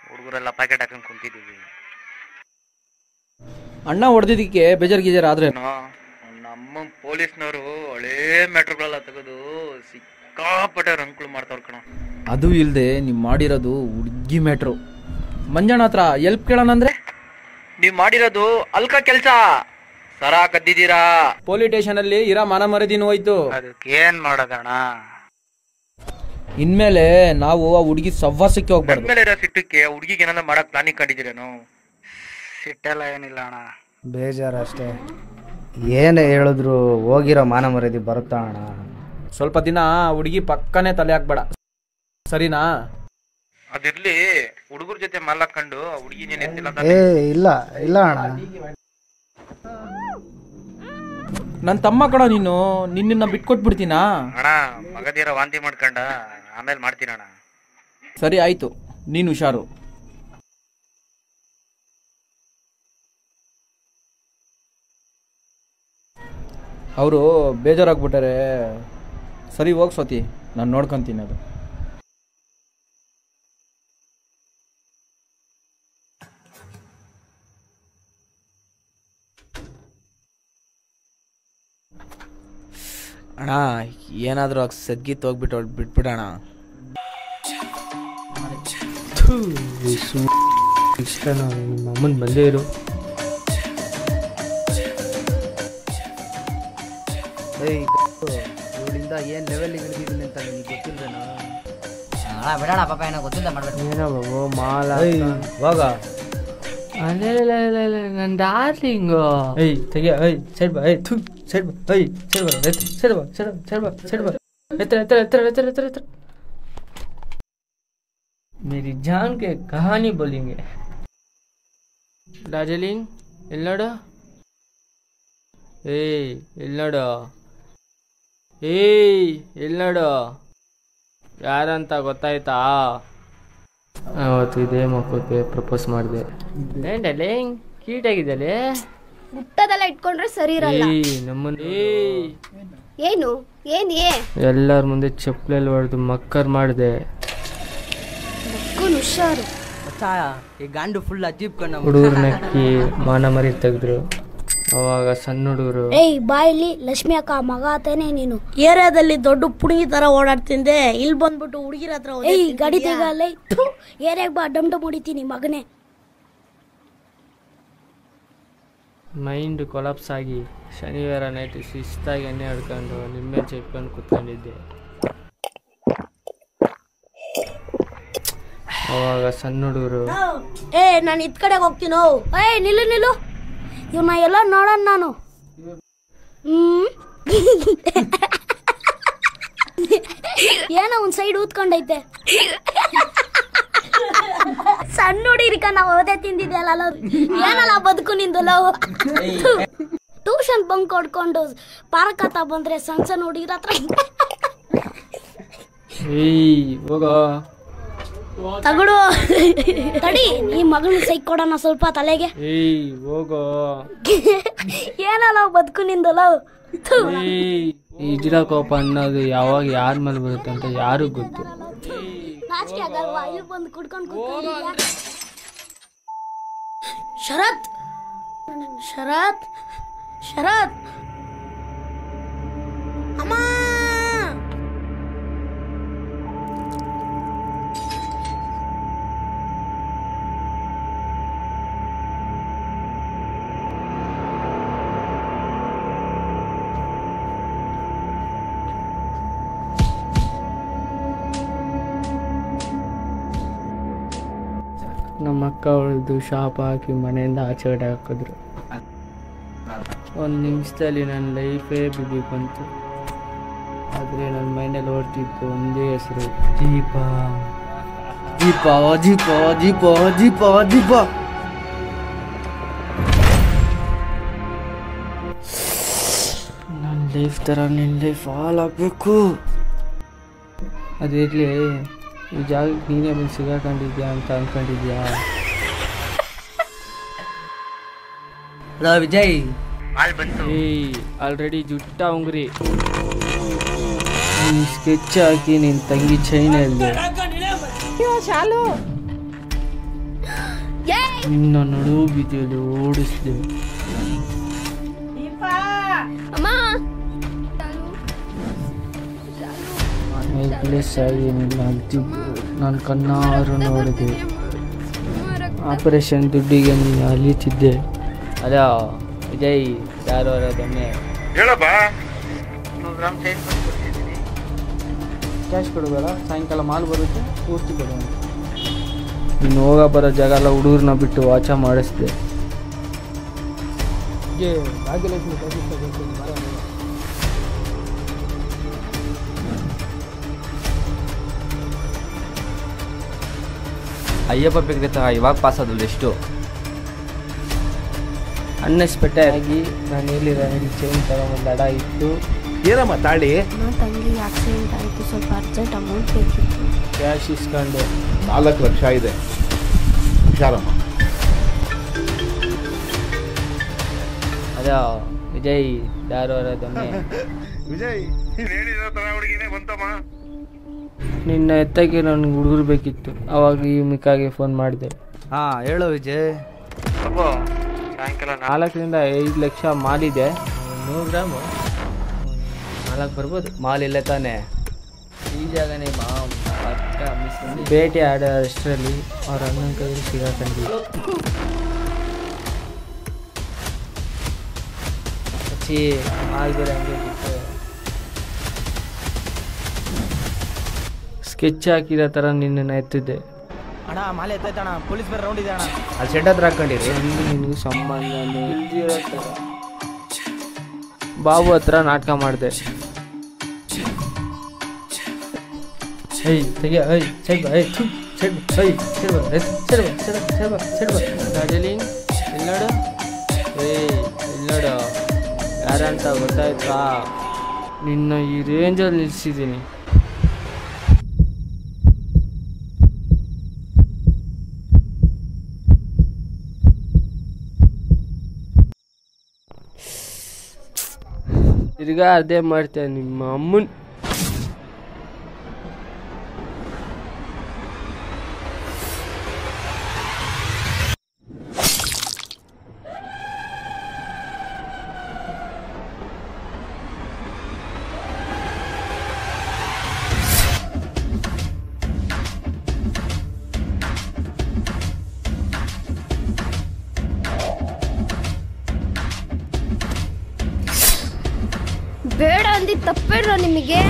ಹುಡುಗರೆಲ್ಲ ಪ್ಯಾಕೆಟ್ ಹಾಕೊಂಡ್ ಕುಂತಿದ್ದೀವಿ. ಅಣ್ಣ ಹೊಡೆದಿದ್ದಕ್ಕೆ ಬೇಜಾರ್ ಗೀಜಾರ್ ಆದ್ರೆ ನಮ್ಮ ಪೊಲೀಸ್ನವರು ಹಳೇ ಮ್ಯಾಟ್ರುಗಳೆಲ್ಲ ತೆಗೆದು ಸಿಕ್ಕಾಪಟ್ಟೆ ರಂಕ್ಳು ಮಾಡ್ತಾವ್ರ ಕಣ. ಅದು ಇಲ್ದೆ ನೀವ್ ಮಾಡಿರೋದು ಹುಡುಗಿ ಮ್ಯಾಟ್ರು. ಮಂಜಣ್ಣ ಹತ್ರ ಎಲ್ಪ್ ಕೇಳೋಣಂದ್ರೆ ನೀವ್ ಮಾಡಿರೋದು ಅಲ್ಕ ಕೆಲ್ಸ, ಸರ ಕದ್ದಿದ್ದೀರಾ. ಪೊಲೀಸ್ ಸ್ಟೇಷನ್ ಅಲ್ಲಿ ಇರೋ ಮಾನ ಮರದಿನ ಹೋಯ್ತು. ಅದಕ್ಕೇನ್ ಮಾಡೋದಣ್ಣ? ಇನ್ಮೇಲೆ ನಾವು ಆ ಹುಡುಗಿ ಸವ್ವಾಸಕ್ಕೆ ಹೋಗ್ಬಾರ್ದು. ಮೇಲೆ ಇರೋ ಸಿಟ್ಟಕ್ಕೆ ಹುಡುಗಿಗೆ ಏನಾದ್ರು ಮಾಡಕ್ ಪ್ಲಾನಿಂಗ್ ಕಂಡಿದ್ದೀರೇನು? ಸಿಟ್ಟೆಲ್ಲ ಏನಿಲ್ಲ ಅಣ್ಣ, ಬೇಜಾರು ಅಷ್ಟೇ. ಏನೇ ಹೇಳಿದ್ರು ಹೋಗಿರೋ ಮಾನ ಮರ್ಯಾದೆ ಬರುತ್ತಾ ಅಣ್ಣ? ಸ್ವಲ್ಪ ದಿನ ಹುಡುಗಿ ಪಕ್ಕನೆ ತಲೆ ಹಾಕ್ಬೇಡ, ಸರಿನಾ? ಅದಿರ್ಲಿ, ಹುಡುಗರ ಜೊತೆ ಮಾಲಾಕೊಂಡು ಹುಡುಗಿ ಇಲ್ಲ ಇಲ್ಲ ಅಣ್ಣ, ನನ್ ತಮ್ಮ ಕಣ ನೀನು, ನಿನ್ನ ಬಿಟ್ಕೊಟ್ಬಿಡ್ತೀನಾ? ಅಣ್ಣ ಮಗದಿರ ವಾಂತಿ ಮಾಡ್ಕೊಂಡ ಆಮೇಲೆ ಮಾಡ್ತೀನಣ್ಣ. ಸರಿ ಆಯ್ತು, ನೀನು ಹುಷಾರು. ಅವರು ಬೇಜಾರಾಗ್ಬಿಟ್ಟಾರೆ. ಸರಿ ಹೋಗ್ ಸ್ವತಿ, ನಾನು ನೋಡ್ಕೊಂತೀನಿ ಅದು. ಅಣ್ಣ ಏನಾದರೂ ಸದ್ಗಿತ್ತು ಹೋಗ್ಬಿಟ್ಟು ಬಿಟ್ಬಿಡೋಣ. ಇಷ್ಟ ನಿಮ್ಮ ಅಮ್ಮನ ಬಂದೇ ಇರು. ಇವಳಿಂದ ಏನು ಲೆವೆಲ್ಗೆ ಹಿಡಿದಿದ್ದೀನಿ ಅಂತ ನಿಮಗೆ ಗೊತ್ತಿಲ್ವೇನೋ? ಬಿಡೋಣ ಪಾಪ, ಏನೋ ಗೊತ್ತಿಲ್ಲ ಮಾಡ್ಬೇಕು. ಏನೋ ಬಾಬು ಮಾಲ ಹೋಗ. ನನ್ನ ಡಾರ್ಲಿಂಗು. ತೆಗಿಯ ಸೈಡ್ ಬಾ. ಥೂ ಸೈಡ್ ಬಾ. ಸೈಡ್ ಬಾ ಸೈಡ್ ಬಾ. ಎತ್ತರ. मेरी जान के कहानी बोलेंगे. ಡಾರ್ಲಿಂಗ್ ಎಲ್ಲಿ ನೋಡು. ಎಲ್ಲಿ ನೋಡು. ಯಾರಂತ ಗೊತ್ತಾಯ್ತಾ? ಅವತ್ತು ಇದೇ ಮಕ್ಕಳಿಗೆ ಪ್ರಪೋಸ್ ಮಾಡಿದೆ. ಡಾರ್ಲಿಂಗ್ ಕೀಟಾಗಿದ್ದಲೆ. ಮುಟ್ಟದೆಲ್ಲ ಇಟ್ಕೊಂಡ್ರೆ ಸರಿ ಇರಲ್ಲ. ಏನು ಎಲ್ಲರ ಮುಂದೆ ಚಪ್ಪಲೆಲ್ಲ ಹೊಡೆದು ಮಕ್ಕರ್ ಮಾಡಿದೆ. ಹುಷಾರು. ಈ ಗಾಂಡು ಫುಲ್ ಅಜೀಬ್ ಕಣ್ಣ. ಹುಡುಗರು ನಕ್ಕಿ ಮಾನ ಮರಿ ತೆಗೆದ್ರು. ಅವಾಗ ಸಣ್ಣ ಹುಡುಗರು, ಬಾಯಲ್ಲಿ ಲಕ್ಷ್ಮಿ ಅಕ್ಕ ಮಗ ಆತೇನೆ ನೀನು. ಏರಿಯಾದಲ್ಲಿ ದೊಡ್ಡ ಪುಡುಗಿ ತರ ಓಡಾಡ್ತಿದ್ದೆ, ಇಲ್ಲಿ ಬಂದ್ಬಿಟ್ಟು ಹುಡುಗಿರ ಹತ್ರ ಗಾಡಿ ತೆಗಲ್ಲ. ಏರಿಯಾಗ ಬಾ, ಡಮ್ ಹೊಡಿತೀನಿ ಮಗನೇ. ಮೈಂಡ್ ಕೊಲಾಪ್ಸ್ ಆಗಿ ಶನಿವಾರ ನೈಟ್ ಶಿಸ್ತಾಗಿ ಎಣ್ಣೆ ಹಿಡ್ಕೊಂಡು ನಿಮ್ಮೆ ಚೆಪ್ಕೊಂಡು ಕುತ್ಕೊಂಡಿದ್ದೆ. ಅವಾಗ ಸಣ್ಣ ಹುಡುಗರು, ನಾನು ಇದ್ ಕಡೆಗೆ ಹೋಗ್ತೀನೋ. ನಿಲ್ಲು ಇವನ್ನ ಎಲ್ಲ ನೋಡೋಣ ನಾನು. ಏನೋ ಒಂದ್ ಸೈಡ್ ಊದ್ಕೊಂಡೈತೆ. ಸಣ್ಣ ಹುಡುಗಿರಿಕ ನಾವು ಓದೇ ತಿಂದಿದ್ಯಲ್ಲ, ಏನಲ್ಲ ಬದುಕು ನಿಂದಲ್ಲ. ಟ್ಯೂಷನ್ ಬಂಕ್ ಹೊಡ್ಕೊಂಡು ಪಾರ್ಕ್ ಹತ್ತ ಬಂದ್ರೆ ಸಣ್ಣ ಹುಡುಗಿರ ಹತ್ರ ತಗಡು ತಡಿ. ಈ ಮಗನ ಸೈಕ್ ಕೊಡೋಣ ಸ್ವಲ್ಪ ತಲೆಗೆ. ಹೋಗೋ ಏನಲ್ಲ ಬದುಕು ನಿಂದಲ್ಲ. ಇಜ್ರ ಕೋಪ ಅನ್ನೋದು ಯಾವಾಗ ಯಾರ ಮೇಲೆ ಬರುತ್ತೆ ಅಂತ ಯಾರು ಗೊತ್ತು. ನಾಚಿಕೆ ಆಗಲ್ವಾ? ಇಲ್ಲಿ ಬಂದು ಕುಡ್ಕೊಂಡು ಕೂತ್ಕೊಂಡಿದ್ಯಾ? ಶರತ್ ಶರತ್ ಶರತ್ ಅಮ್ಮ. ನಮ್ಮ ಅಕ್ಕ ಅವಳದು ಶಾಪ ಹಾಕಿ ಮನೆಯಿಂದ ಆಚೆ ಕಡೆ ಹಾಕಿದ್ರು. ಒಂದು ನಿಮಿಷದಲ್ಲಿ ನನ್ನ ಲೈಫೇ ಬಿಗಿ ಬಂತು. ಆದರೆ ನನ್ನ ಮೈಂಡಲ್ಲಿ ಓಡ್ತಿತ್ತು ಒಂದೇ ಹೆಸರು, ದೀಪ ದೀಪ ದೀಪ ದೀಪ ದೀಪ ದೀಪ ನನ್ನ ಲೈಫ್ ಥರ ನಿನ್ನ ಲೈಫ್ ಹಾಳಾಗಬೇಕು. ಅದಿರಲಿ, ಈ ಜಾಗಕ್ಕೆ ನೀನೇ ಬಂದು ಸಿಗಾಕೊಂಡಿದ್ಯಾ ಅಂತ ಅನ್ಕೊಂಡಿದ್ಯಾ? ವಿಜಯ್ ಆಲ್ರೆಡಿ ಜುಟ್ಟ ಉಂಗ್ರಿ ಸ್ಕೆಚ್ ಹಾಕಿ ನಿನ್ನ ತಂಗಿ ಚೈನಲ್ಲಿ ನಿನ್ನ ನಡು ಬೀದಿಯಲ್ಲಿ ಓಡಿಸ್ದೆ. ಪ್ಲೇಸ್ ಆಗಿ ನಿನ್ನ ಅಲ್ತಿದ್ದು ನಾನು ಕಣ್ಣಾರು ನೋಡಿದೆ. ಆಪರೇಷನ್ ದುಡ್ಡಿಗೆ ನೀನು ಅಲಿತಿದ್ದೆ. ಅದ ವಿಜಯ್ ಯಾರು ಅವರದನ್ನೇ ಹೇಳಪ್ಪ. ಕ್ಯಾಶ್ ಕೊಡಬೇಡ, ಸಾಯಂಕಾಲ ಮಾಲ್ ಬರುತ್ತೆ ಪೂರ್ತಿ ಕೊಡೋಣ. ಇನ್ನು ಹೋಗ ಬರೋ ಜಾಗ ಎಲ್ಲ ಹುಡುಗರನ್ನ ಬಿಟ್ಟು ವಾಚ ಮಾಡಿಸ್ದೆ. ಅಯ್ಯಪ್ಪ ಬಿಗ್ರತ ಇವಾಗ ಪಾಸ್ ಆದಲ್ಲ ಎಷ್ಟು ಅನ್ನೆಸ್ಪೆಟ್ಟೆ ಆಗಿ ನಾನು ಹೇಳಿದ ಚೈನ್ ತಗೊಂಡು ಅಡ ಇತ್ತು. ಏನಮ್ಮ ತಾಳಿ? ತಂಗಿ ಆಕ್ಸಿಡೆಂಟ್ ಆಯಿತು, ಸ್ವಲ್ಪ ಅರ್ಜೆಂಟ್ ಅಮೌಂಟ್ ಬೇಕಿತ್ತು. ಕ್ಯಾಶ್ ಇಸ್ಕೊಂಡು 4 ಲಕ್ಷ ಇದೆ, ಹುಷಾರಮ್ಮ. ಅದ ವಿಜಯ್ ಯಾರು ಅವರದನ್ನೇ ವಿಜಯ್ ಹೇಳಿದ ತರ ಹುಡುಗಿನೇ ಬಂತಮ್ಮ. ನಿನ್ನ ಎತ್ತಕ್ಕೆ ನನಗೆ ಹುಡುಗರು ಬೇಕಿತ್ತು. ಅವಾಗ ಈ ಮಿಕ್ಕಾಗೆ ಫೋನ್ ಮಾಡಿದೆ. ಹಾಂ ಹೇಳು ವಿಜಯ್. ಸಾಯಂಕಾಲ 4ರಿಂದ 5 ಲಕ್ಷ ಮಾಲಿದೆ. 100 ಗ್ರಾಮು 4 ಬರ್ಬೋದು. ಮಾಲ್ ಇಲ್ಲೇ ತಾನೆ? ಈ ಜಾಗನೇ ಬೇಟೆ ಆಡೋ ಅಷ್ಟರಲ್ಲಿ ಅವ್ರ ಅಣ್ಣನ ಕೈಯಲ್ಲಿ ಸಿಗಾಕಂಡಿ. ಮಾಲ್ ಬೇರೆ ಹಂಗೆ ಬಿಟ್ಟು ಸ್ಕೆಚ್ ಹಾಕಿರೋ ಥರ ನಿನ್ನನ್ನು ಎತ್ತಿದ್ದೆ. ಅಣ್ಣ ಮಾಲೆ ಎತ್ತೈತಣ್ಣ, ಪೊಲೀಸ್ ಬೇರೆ ರೌಂಡ್ ಇದೆ ಅಣ್ಣ. ಅಲ್ಲಿ ಶೆಡ್ ಹತ್ರ ಹಾಕೊಂಡಿರಿ. ನಿನಗೂ ಸಂಬಂಧ ಇಲ್ದಿರೋ ಥರ ಬಾಬು ಹತ್ರ ನಾಟಕ ಮಾಡಿದೆ. ತೆಗಿಯ ಸೈಡ್ ಬಾ, ಸೈಡ್ ಬಾ ಡಾರ್ಜಿಲಿಂಗ್. ಇಲ್ಲಿ ನೋಡು, ಇಲ್ಲಿ ನೋಡು ಯಾರಂತ ಗೊತ್ತಾಯ್ತಾ? ನಿನ್ನ ಈ ರೇಂಜಲ್ಲಿ ನಿಲ್ಲಿಸಿದ್ದೀನಿ. ತಿರ್ಗಾ ಅದೇ ಮಾಡ್ತೇನೆ ನಿಮ್ಮ ಅಮ್ಮನ. ಬೇಡ ಅಂದಿ ತಪ್ಪೇಳ್ರ ನಿಮಗೆ.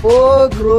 ಹೋಗ್ರು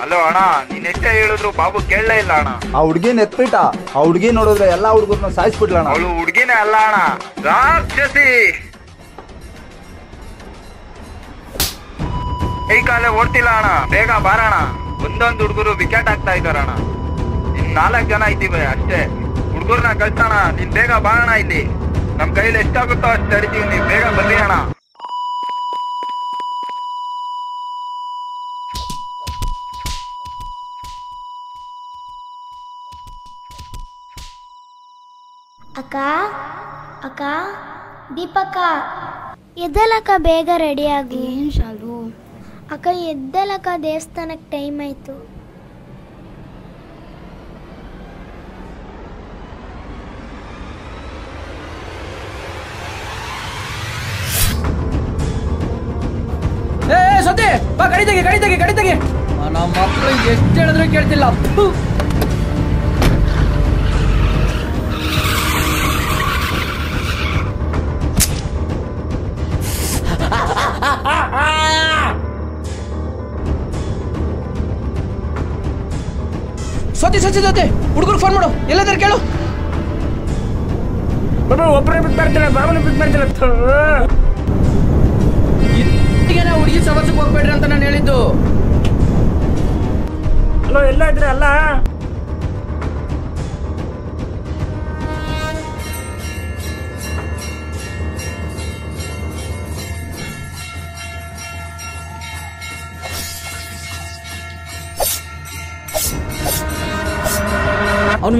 ಹಲೋ ಅಣ್ಣ, ನೀನ್ ಎಷ್ಟೇ ಹೇಳಿದ್ರು ಬಾಬು ಕೇಳಲೇ ಇಲ್ಲ ಅಣ್ಣ. ಆ ಹುಡ್ಗಿನ್ ಎತ್ಬಿಟ್ಟ. ಆ ಹುಡ್ಗಿ ನೋಡಿದ್ರೆ ಎಲ್ಲಾ ಹುಡುಗರನ್ನ ಸಾಯಿಸ್ಬಿಡ್ಲಣ್ಣ. ಅವಳು ಹುಡ್ಗಿನೇ ಅಲ್ಲ ಅಣ್ಣ, ರಾಕ್ಷಸಿ. ಕೈ ಕಾಲೇ ಓಡ್ತಿಲ್ಲ ಅಣ್ಣ, ಬೇಗ ಬಾರಣ. ಒಂದೊಂದು ಹುಡುಗರು ವಿಕೆಟ್ ಆಗ್ತಾ ಇದಾರಣ. ಇನ್ 4 ಜನ ಇದ್ದೀವಿ ಅಷ್ಟೇ. ಹುಡುಗರ್ನ ಕಳ್ಸೋಣ, ನೀನ್ ಬೇಗ ಬಾರಣ. ಇಲ್ಲಿ ನಮ್ ಕೈಲಿ ಎಷ್ಟಾಗುತ್ತೋ ಅಷ್ಟು ತಡಿತೀವಿ, ನೀನ್ ಬೇಗ ಬರ್ರಿ ಅಣ್ಣ. ಅಕ್ಕ ಅಕ್ಕ ದೀಪಕ್ಕ ಎದ್ದಲಕ್ಕ, ಬೇಗ ರೆಡಿ ಆಗಿ. ಏನ್ ಶಾಲು? ಅಕ್ಕ ಎದ್ದಲಕ್ಕ, ದೇವಸ್ಥಾನಕ್ಕೆ ಟೈಮ್ ಆಯ್ತು. ಸದ್ಯ ಬಾ, ಗಡಿ ತೆಗಿ. ನಮ್ಮ ಮಕ್ಕಳು ಎಷ್ಟು ಹೇಳಿದ್ರು ಕೇಳ್ತಿಲ್ಲ. ಸತ್ಯ ಹುಡುಗರು ಫೋನ್ ಮಾಡು, ಎಲ್ಲದಾರು ಕೇಳು. ಒಬ್ಬರೇ ಬಿಟ್ಟು ಬರ್ತಿಲ್ಲ, ಬಾಬನ ಬಿಟ್ಟು ಬರ್ತಿಲ್ಲ. ಇತ್ತಿಗೆ ಹುಡುಗಿ ಸವಸಕ್ಕೆ ಹೋಗ್ಬೇಡ್ರಿ ಅಂತ ನಾನು ಹೇಳಿದ್ದು. ಹಲೋ, ಎಲ್ಲ ಇದ್ರೆ ಅಲ್ಲ. ಅವ್ನು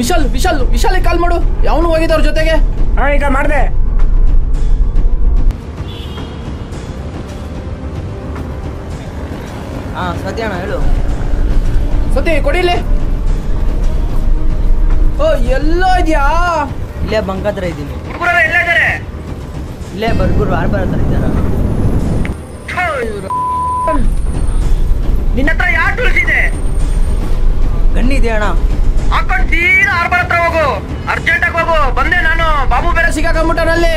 ವಿಶಾಲ್ ಕಾಲ್ ಮಾಡು. ಅವನು ಹೋಗಿದ್ದ ಅವ್ರ ಜೊತೆಗೆ. ಈಗ ಮಾಡ್ದೆ. ಸತ್ಯ ಅಣ್ಣ ಹೇಳು. ಸತ್ಯ ಕೊಡಿಲಿ. ಓ ಎಲ್ಲೋ ಇದ್ಯಾ? ಇಲ್ಲೇ ಬಂಕ್ ಹತ್ರ ಇದ್ದೀನಿ. ಎಲ್ಲ ಇದಾರೆ ಇಲ್ಲೇ ಬರ್ಗೂರು ಆರ್ಬರ್ ಹತ್ರ ಇದ್ದಾರ. ನಿನ್ನ ಹತ್ರ ಯಾವ ಟೂಲ್ಸ್ ಇದೆ? ಗಣ್ಣಿದೆ ಅಣ್ಣ. ಹಾಕೊಂಡು ಸೀದಾ ಆರ್ಬರ್ ಹತ್ರ ಹೋಗು, ಅರ್ಜೆಂಟ್ ಆಗಿ ಹೋಗು. ಬಂದೆ ನಾನು. ಬಾಬು ಬೇರೆ ಸಿಕ್ಕಾಕೊಂಡ್ಬಿಟ್ಟನಲ್ಲಿ,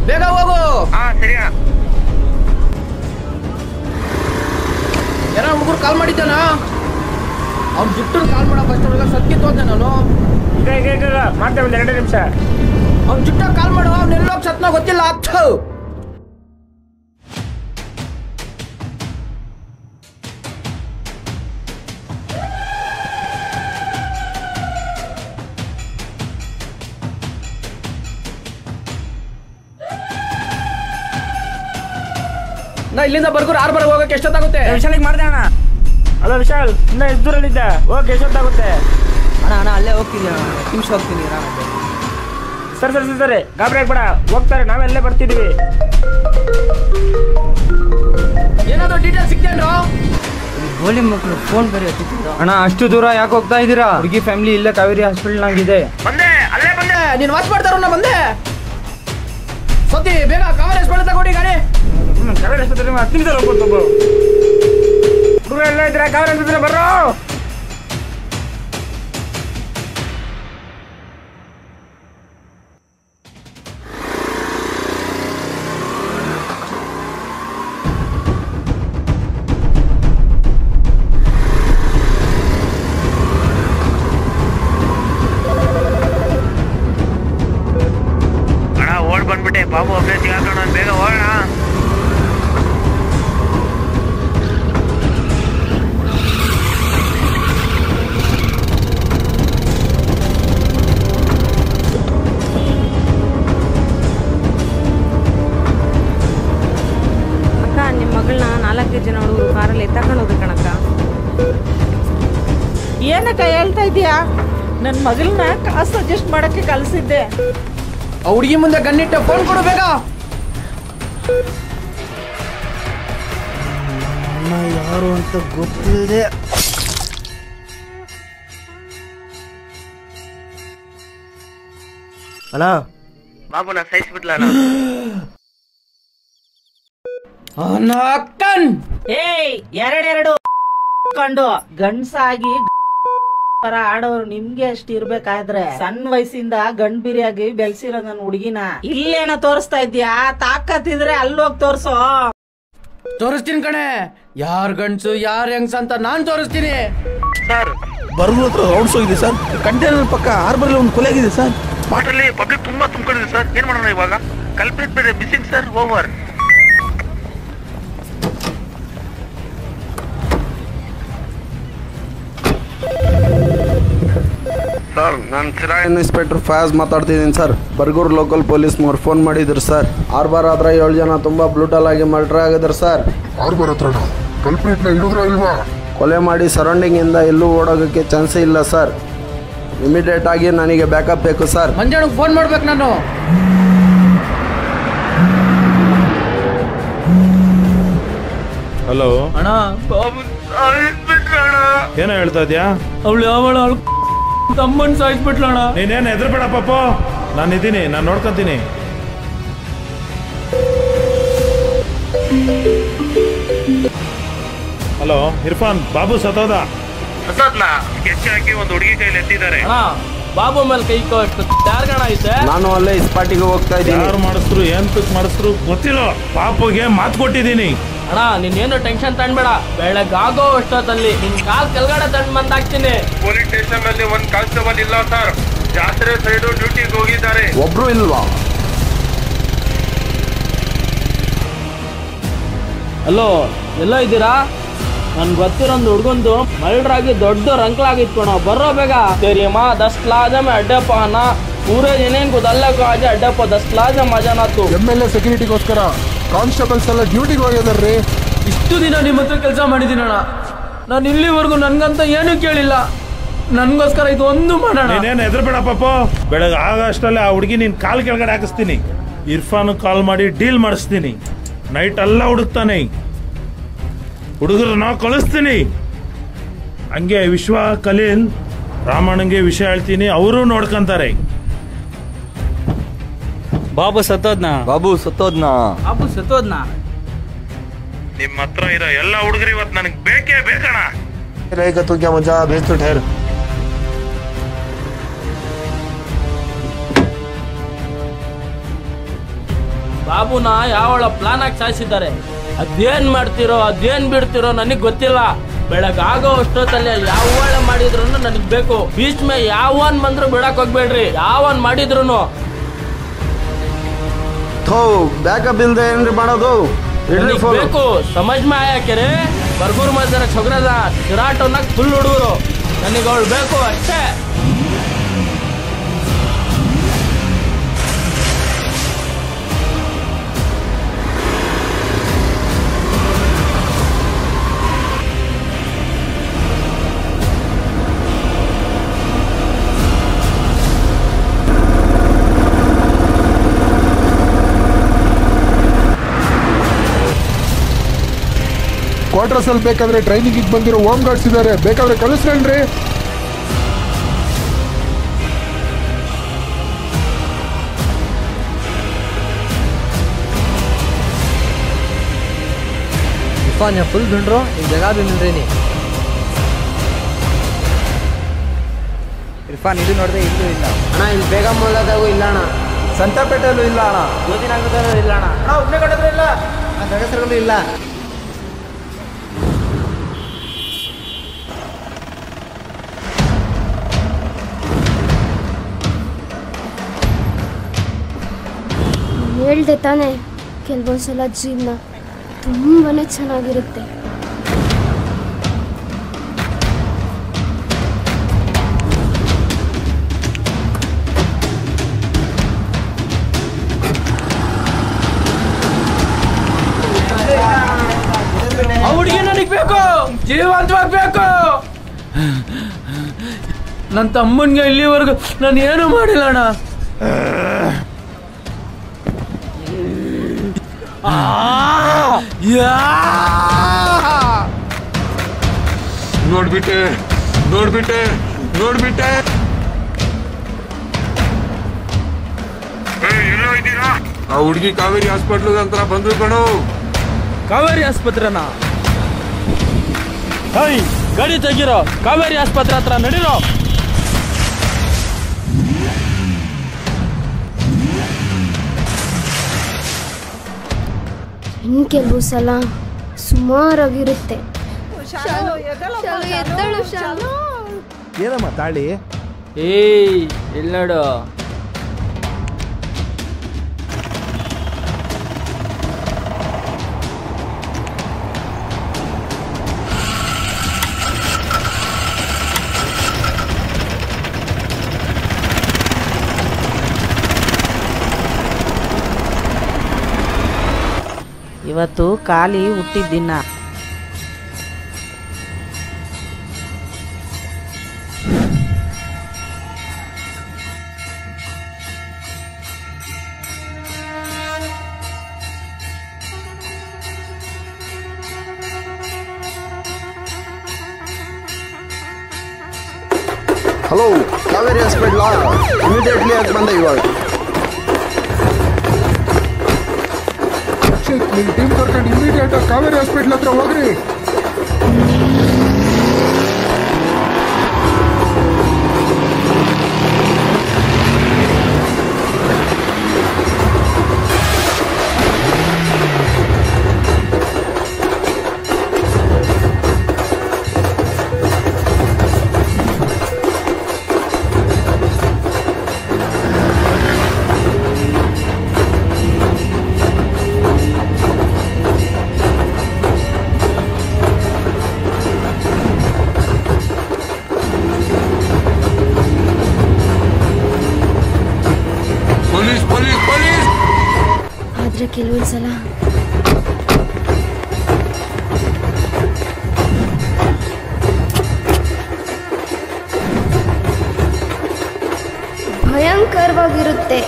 ಬೇಗ ಹೋಗು. ಸರಿ ಅಣ್ಣ. ಯಾರ ಹುಡುಗರು ಕಾಲ್ ಮಾಡಿದ್ದಾನ? ಅವ್ನ ಜುಟ್ಟು ಕಾಲ್ ಮಾಡೋ ಫಸ್ಟ್ ಸತ್ಕಿತ್ತು ಅಂದೆ ನಾನು. ಈಗ ಮಾಡ್ತೇವೆ, 2 ನಿಮಿಷ. ಅವ್ನ ಜುಟ್ಟ ಕಾಲ್ ಮಾಡು. ಅವ್ನೆಲ್ಲೋಗಿ ಸತ್ನ ಗೊತ್ತಿಲ್ಲ. ನಾ ಇಲ್ಲಿಂದ ಬರ್ಗೂರು ಆರ್ಬರ್ ಹೋಗಕ್ಕೆ ಎಷ್ಟೊತ್ತಾಗುತ್ತೆ? ವಿಶಾಲಿಗೆ ಮಾಡ್ದೆ ಅಣ್ಣ. ಅಲ್ಲ ವಿಶಾಲ್, ಇನ್ನ ಎಷ್ಟು ದೂರಲ್ಲಿದ್ದ? ಹೋಗಕ್ಕೆ ಎಷ್ಟೊತ್ತಾಗುತ್ತೆ? ಅಣ್ಣ ಅಲ್ಲೇ ಹೋಗ್ತೀನಿ ಅಣ್ಣ, ನಿಮಿಷ ಹೋಗ್ತೀನಿ. ಸರಿ ಗಾಬರಿ ಆಗ್ಬೇಡ, ಹೋಗ್ತಾರೆ, ನಾವೆಲ್ಲೇ ಬರ್ತಿದೀವಿ. ಏನಾದ್ರು ಡೀಟೇಲ್ ಸಿಗ್ತೇನ್ರೋ? ಗೋಲಿ ಮಕ್ಕಳು ಫೋನ್ ಬರೀ ಹತ್ತಿದ್ರು. ಅಣ್ಣ ಅಷ್ಟು ದೂರ ಯಾಕೆ ಹೋಗ್ತಾ ಇದ್ದೀರಾ? ಹುಡುಗಿ ಫ್ಯಾಮಿಲಿ ಇಲ್ಲೇ ಕಾವೇರಿ ಹಾಸ್ಪಿಟಲ್ನಾಗಿದೆ. ಬಂದೆ, ಅಲ್ಲೇ ಬಂದೆ. ನೀನು ವಾಚ್ ಮಾಡ್ತಾರ ಬಂದೆ. ಸತಿ ಬೇಗ ಕಾವೇರಿ ಹಾಸ್ಪಿಟಲ್ ತಗೊಡಿ ಗಾಡಿ. ಕಾವೇರಿ ಆಸ್ಪತ್ರೆ 10 ನಿಮಿಷ ಹೋಗ್ಬೋದು. ಹುಡುಗ ಎಲ್ಲ ಇದ್ರೆ ಕಾವೇರಿ ಆಸ್ಪತ್ರೆ ಬರ್ರೋ. ಅಣ್ಣ ಓಡ್ ಬಂದ್ಬಿಟ್ಟೆ, ಬಾಬು ಒಬ್ಬನೇ ಸಿಗಾಕೋಣ, ಬೇಗ ಹೋಗೋಣ. ನಿಮ್ಮ ಮಗಳನ್ನ 4 ಜನ ಹುಡುಗರು ಕಾರಲ್ಲಿ ಎತ್ತಕೊಂಡು ಹೋಗ್ರಿ ಕಣಕ್ಕ. ಏನಕ್ಕ ಹೇಳ್ತಾ ಇದೀಯಾ? ನನ್ನ ಮಗಳನ್ನ ಕಾಸು ಅಡ್ಜಸ್ಟ್ ಮಾಡಕ್ಕೆ ಕಳಿಸಿದ್ದೆ. ಆ ಹುಡುಗಿ ಮುಂದೆ ಗನ್ನಿಟ್ಟು ಫೋನ್ ಕೊಡು ಬೇಗ. ಯಾರು ಅಂತ ಗೊತ್ತಿಲ್ಲದೆ ಅಣ್ಣ ಬಾಬುನ ಸಹಿಸ್ಬಿಡ್ಲ ಎರಡೆರಡು ಕಂಡು ಗಂಡ್ಸಾಗಿ ಆಡೋರು ನಿಮ್ಗೆ ಅಷ್ಟು ಇರ್ಬೇಕಾದ್ರೆ ಸಣ್ಣ ವಯಸ್ಸಿಂದ ಗಂಡ್ ಬಿರಿಯಾಗಿ ಬೆಳ್ಸಿರೋ ನನ್ನ ಹುಡುಗಿನ ಇಲ್ಲೇನ ತೋರಿಸ್ತಾ ಇದ್ಯಾ? ತಾಕತ್ತಿದ್ರೆ ಅಲ್ಲೋಗಿ ತೋರ್ಸೋ. ತೋರಿಸ್ತೀನಿ ಕಣೆ, ಯಾರ್ ಗಂಡ್ಸು ಯಾರ್ ಹೆಂಗ್ಸ ಅಂತ ನಾನ್ ತೋರಿಸ್ತೀನಿ. ಸರ್ ಬರ್ಗೂರ್ ಹತ್ರ ರೌಂಡ್ಸ್ ಹೋಗಿದೆ ಸರ್. ಕಂಟೈನರ್ ಪಕ್ಕ ಹಾರ್ಬರ್ ಒಂದು ಕೊಲೆ ಆಗಿದೆ ಸರ್. ಸ್ಪಾಟಲ್ಲಿ ಪಬ್ಲಿಕ್ ತುಂಬಾ ತುಂಬಿಕೊಂಡಿದೆ ಸರ್. ಏನ್ ಮಾಡೋಣ ಇವಾಗ? ಕಲ್ಪ್ರಿಟ್ ಬೇರೆ ಮಿಸ್ಸಿಂಗ್ ಸರ್. ಓವರ್. ಸರ್ ನಾನು ಸಿರಾ ಇನ್ಸ್ಪೆಕ್ಟರ್ ಫಯಾಜ್ ಮಾತಾಡ್ತಿದ್ದೀನಿ ಸರ್. ಬರ್ಗೂರ್ ಲೋಕಲ್ ಪೊಲೀಸ್ನವ್ರು ಫೋನ್ ಮಾಡಿದ್ರು ಸರ್. ಹಾರ್ಬರ್ ಹತ್ರ 7 ಜನ ತುಂಬಾ ಬ್ಲೂಟಲ್ ಆಗಿ ಮರ್ಡರ್ ಆಗಿದ್ರು ಸರ್. ಹಾರ್ಬರ್ ಹತ್ರ ಕಲ್ಪ್ರಿಟ್ನ ಹಿಡಿದ್ರ ಇಲ್ವಾ? ಕೊಲೆ ಮಾಡಿ ಸರೌಂಡಿಂಗ್ ಇಂದ ಎಲ್ಲೂ ಓಡೋಗಕ್ಕೆ ಚಾನ್ಸೇ ಇಲ್ಲ ಸರ್. ಇಮಿಡಿಯೇಟ್ ಆಗಿ ನನಗೆ ಬ್ಯಾಕಪ್ ಬೇಕು ಸರ್. ಮಂಜಾಣಿಗೆ ಫೋನ್ ಮಾಡ್ಬೇಕು ನಾನು. ಹಲೋ ಅಣ್ಣ, ಏನೋ ಹೇಳ್ತಾ ಇದ್ಯಾ? ಅವಳು ಯಾವಳ ತಮ್ಮನ್ ಸಾಯಿಸ್ಬಿಟ್ಲಣ್ಣ. ನೀನೇನು ಹೆದರ್ಬೇಡ ಪಾಪ, ನಾನಿದ್ದೀನಿ, ನಾನು ನೋಡ್ಕೊಂತೀನಿ. ಹಲೋ ಇರ್ಫಾನ್, ಬಾಬು ಸತ್ತೋದ. ಸ್ಕೆಚ್ ಹಾಕಿ ಒಂದು ಹುಡುಗಿ ಕೈಲಿ ಎತ್ತಿದ್ದಾರೆ. ಬಾಬು ಮೇಲೆ ಕೈ ಯಾರ್ಗಣ ಐತೆ? ನಾನು ಅಲ್ಲೇ ಸ್ಪಾಟಿಗೆ ಹೋಗ್ತಾ ಇದ್ದೀನಿ. ಯಾರು ಮಾಡಿಸ್ರು ಎಂತಕ್ ಮಾಡಿಸ್ರು ಗೊತ್ತಿಲ್ಲ. ಪಾಪುಗೆ ಮಾತು ಕೊಟ್ಟಿದ್ದೀನಿ. ಅಣ್ಣ ನೀನೇನು ಟೆನ್ಷನ್ ತಣ್ಬೇಡ, ಬೆಳಗಾಗೋ ಅಷ್ಟೊತ್ತಲ್ಲಿ ನಿನ್ ಕಾಲ್ ಕೆಳಗಡೆ ತಂಡ್ ಬಂದಾಕ್ತೀನಿ. ಪೊಲೀಸ್ ಸ್ಟೇಷನ್ ಅಲ್ಲಿ ಒಂದ್ ಕಾನ್ಸ್ಟೇಬಲ್ ಇಲ್ಲ ಸರ್. ಜಾತ್ರೆ ಸೈಡು ಡ್ಯೂಟಿಗೆ ಹೋಗಿದ್ದಾರೆ. ಒಬ್ರು ಇಲ್ವಾ? ಹಲೋ, ಎಲ್ಲ ಇದ್ದೀರಾ? ನನ್ ಗೊತ್ತಿರೋಂದು ಹುಡ್ಗಂದು ಮಲ್ಡ್ರಾಗಿ ದೊಡ್ಡ ರಂಕ್ಲಾಗಿತ್ತು ಕಣೋ, ಬರ್ರೋ ಬೇಗ. तेरी माँ 10 लाख में अड्डे पाना पूरे दिन को दल्ले को आज अड्डे पर 10 लाख मजा ना तू. MLA ಸೆಕ್ಯೂರಿಟಿಗೋಸ್ಕರ ಕಾನ್ಸ್ಟೇಬಲ್ಸ್ ಎಲ್ಲ ಡ್ಯೂಟಿಗೆ ಹೋಗಿದಾರ್ರಿ. ಇಷ್ಟು ದಿನ ನಿಮ್ಮ ಹತ್ರ ಕೆಲಸ ಮಾಡಿದ್ದೀನಣ್ಣ. ನಾನು ಇಲ್ಲಿವರೆಗೂ ನನ್ಗಂತ ಏನು ಕೇಳಿಲ್ಲ. ನನ್ಗೋಸ್ಕರ ಇದು ಒಂದು ಮಾಡೋಣ. ನೀನೇನು ಹೆದರ್ಬೇಡ ಪಾಪ, ಬೆಳಗ್ಗೆ ಆಗಷ್ಟಲ್ಲೇ ಆ ಹುಡುಗಿ ನೀನ್ ಕಾಲ್ ಕೆಳಗಡೆ ಹಾಕಿಸ್ತೀನಿ. ಇರ್ಫಾನ್ ಕಾಲ್ ಮಾಡಿ ಡೀಲ್ ಮಾಡಿಸ್ತೀನಿ. ನೈಟ್ ಎಲ್ಲ ಹುಡುಕ್ತಾನೆ, ಹುಡುಗರನ್ನ ಕಳಿಸ್ತೀನಿ. ಹಂಗೆ ವಿಶ್ವ, ಕಲೀಲ್, ರಾಮಣ್ಣಂಗೆ ವಿಷಯ ಹೇಳ್ತೀನಿ, ಅವರು ನೋಡ್ಕೊಂತಾರೆ. ಬಾಬು ಸತ್ತೋದ್ನಾ? ಬಾಬು ಸತ್ತೋದ್ನಾ? ಬಾಬು ಸತ್ತೋದ್ನಾ? ನಿಮ್ಮ ಹತ್ರ ಇರೋ ಎಲ್ಲ ಹುಡುಗರು ಇವತ್ತು ನನಗೆ ಬೇಕೇ ಬೇಕಣ. रहेगा तो क्या मजा, भेज तो ठहर. ಬಾಬುನ ಯಾವಳ ಪ್ಲಾನ್ ಆಗಿ ಸಾಯಿಸಿದ್ದಾರೆ. ಅದೇನ್ ಮಾಡ್ತಿರೋ ಅದೇನ್ ಬಿಡ್ತಿರೋ ನನಗ್ ಗೊತ್ತಿಲ್ಲ. ಬೆಳಗಾಗೋ ಅಷ್ಟೊತ್ತಲ್ಲಿ ಯಾವ ಮಾಡಿದ್ರು ನನಗ್ ಬೇಕು. ಬೀಚ್ ಮೇ ಯಾವನ್ ಬಂದ್ರು ಬಿಡಕ್ ಹೋಗ್ಬೇಡ್ರಿ, ಯಾವನ್ ಮಾಡಿದ್ರು. ಥೋ ಬ್ಯಾಕಪ್ ಇಲ್ದೆ ಏನ್ರಿ ಮಾಡೋದು? ಬೇಕು ಸಮಜ್ ಮೇ ಆಯಾ ಕೆರೆ ಬರ್ಗೂರ್ ಮಜರ ಚೊಗ್ರದ ಸಿರಾಟೋನಾಗ ಫುಲ್ ಹುಡುಗರು. ನನಗೆ ಅವಳು ಬೇಕು ಅಷ್ಟೇ. ಕ್ವಾರ್ಟರ್ಸ್ ಅಲ್ಲಿ ಬೇಕಾದ್ರೆ ಟ್ರೈನಿಂಗ್ ಬಂದಿರೋ ಹೋಮ್ ಗಾರ್ಡ್ಸ್ ಇದಾರೆ, ಬೇಕಾದ್ರೆ ಕಳಿಸ್ರೇನ್ರಿ. इरफान यहाँ फुल ढूंढ रहा हूँ, एक जगह भी मिल रही नहीं. ಇರ್ಫಾನ್ ಇದು ನೋಡಿದೆ, ಇಲ್ಲೂ ಇಲ್ಲ ಅಣ್ಣ. ಇಲ್ಲಿ ಬೇಗ ಮೊಲ್ಲದಾಗೂ ಇಲ್ಲ ಅಣ್ಣ. ಸಂತಪೇಟೆಯಲ್ಲೂ ಇಲ್ಲ ಅಣ್ಣ. ಜ್ಯೋತಿನಗರದಲ್ಲೂ ಇಲ್ಲ ಅಣ್ಣ. ಉಪ್ಪೆ ಕಟ್ಟದ್ರು ಇಲ್ಲ, ಗಡಸರಲ್ಲೂ ಇಲ್ಲ. ಹೇಳ್ದೆ ತಾನೆ, ಕೆಲವೊಂದ್ಸಲ ಜೀವನ ತುಂಬಾನೇ ಚೆನ್ನಾಗಿರುತ್ತೆ. ಹುಡುಗಿ ನನಗ್ ಬೇಕು, ಜೀವಂತವಾಗಿ ಬೇಕು. ನನ್ನ ತಮ್ಮನ್ಗೆ ಇಲ್ಲಿವರೆಗೂ ನಾನು ಏನು ಮಾಡಿಲ್ಲ ಅಣ್ಣ. ನೋಡ್ಬಿಟ್ಟೆ ನೋಡ್ಬಿಟ್ಟೆ ನೋಡ್ಬಿಟ್ಟೆ. ಎಲ್ಲೋ ಇದ್ದೀರಾ? ಆ ಹುಡುಗಿ ಕಾವೇರಿ ಹಾಸ್ಪಿಟ್ಲ್ ಹತ್ರ ಬಂದ್ರು ಕಣೋ. ಕಾವೇರಿ ಆಸ್ಪತ್ರೆನಾ? ಗಾಡಿ ತೆಗಿರೋ, ಕಾವೇರಿ ಆಸ್ಪತ್ರೆ ಹತ್ರ ನಡೀರೋ. ಇನ್ನು ಕೆಲವು ಸಲ ಸುಮಾರಾಗಿರುತ್ತೆ. ಎದ್ದಳು ಶಾಲು. ಏನಮ್ಮ ತಾಳಿ? ಏಯ್ ಇಲ್ಲಿ ನೋಡು. ಇವತ್ತು ಖಾಲಿ ಹುಟ್ಟಿದ ದಿನ. ಹಲೋ, ಕಾವೇರಿ ಹಾಸ್ಪಿಟ್ಲಾ? ಇಮಿಡಿಯೇಟ್ಲಿ ಆಗಿ ಬಂದೆ ಇವಾಗ. ನಿಮ್ಮ ಟೀಮ್ ಕರ್ಕೊಂಡು ಇಮಿಡಿಯೇಟ್ ಆಗಿ ಕಾವೇರಿ ಹಾಸ್ಪಿಟ್ಲ್ ಹತ್ರ ಹೋಗ್ರಿ. ಆದ್ರೆ ಕೆಲವೊಂದು ಸಲ ಭಯಂಕರವಾಗಿರುತ್ತೆ.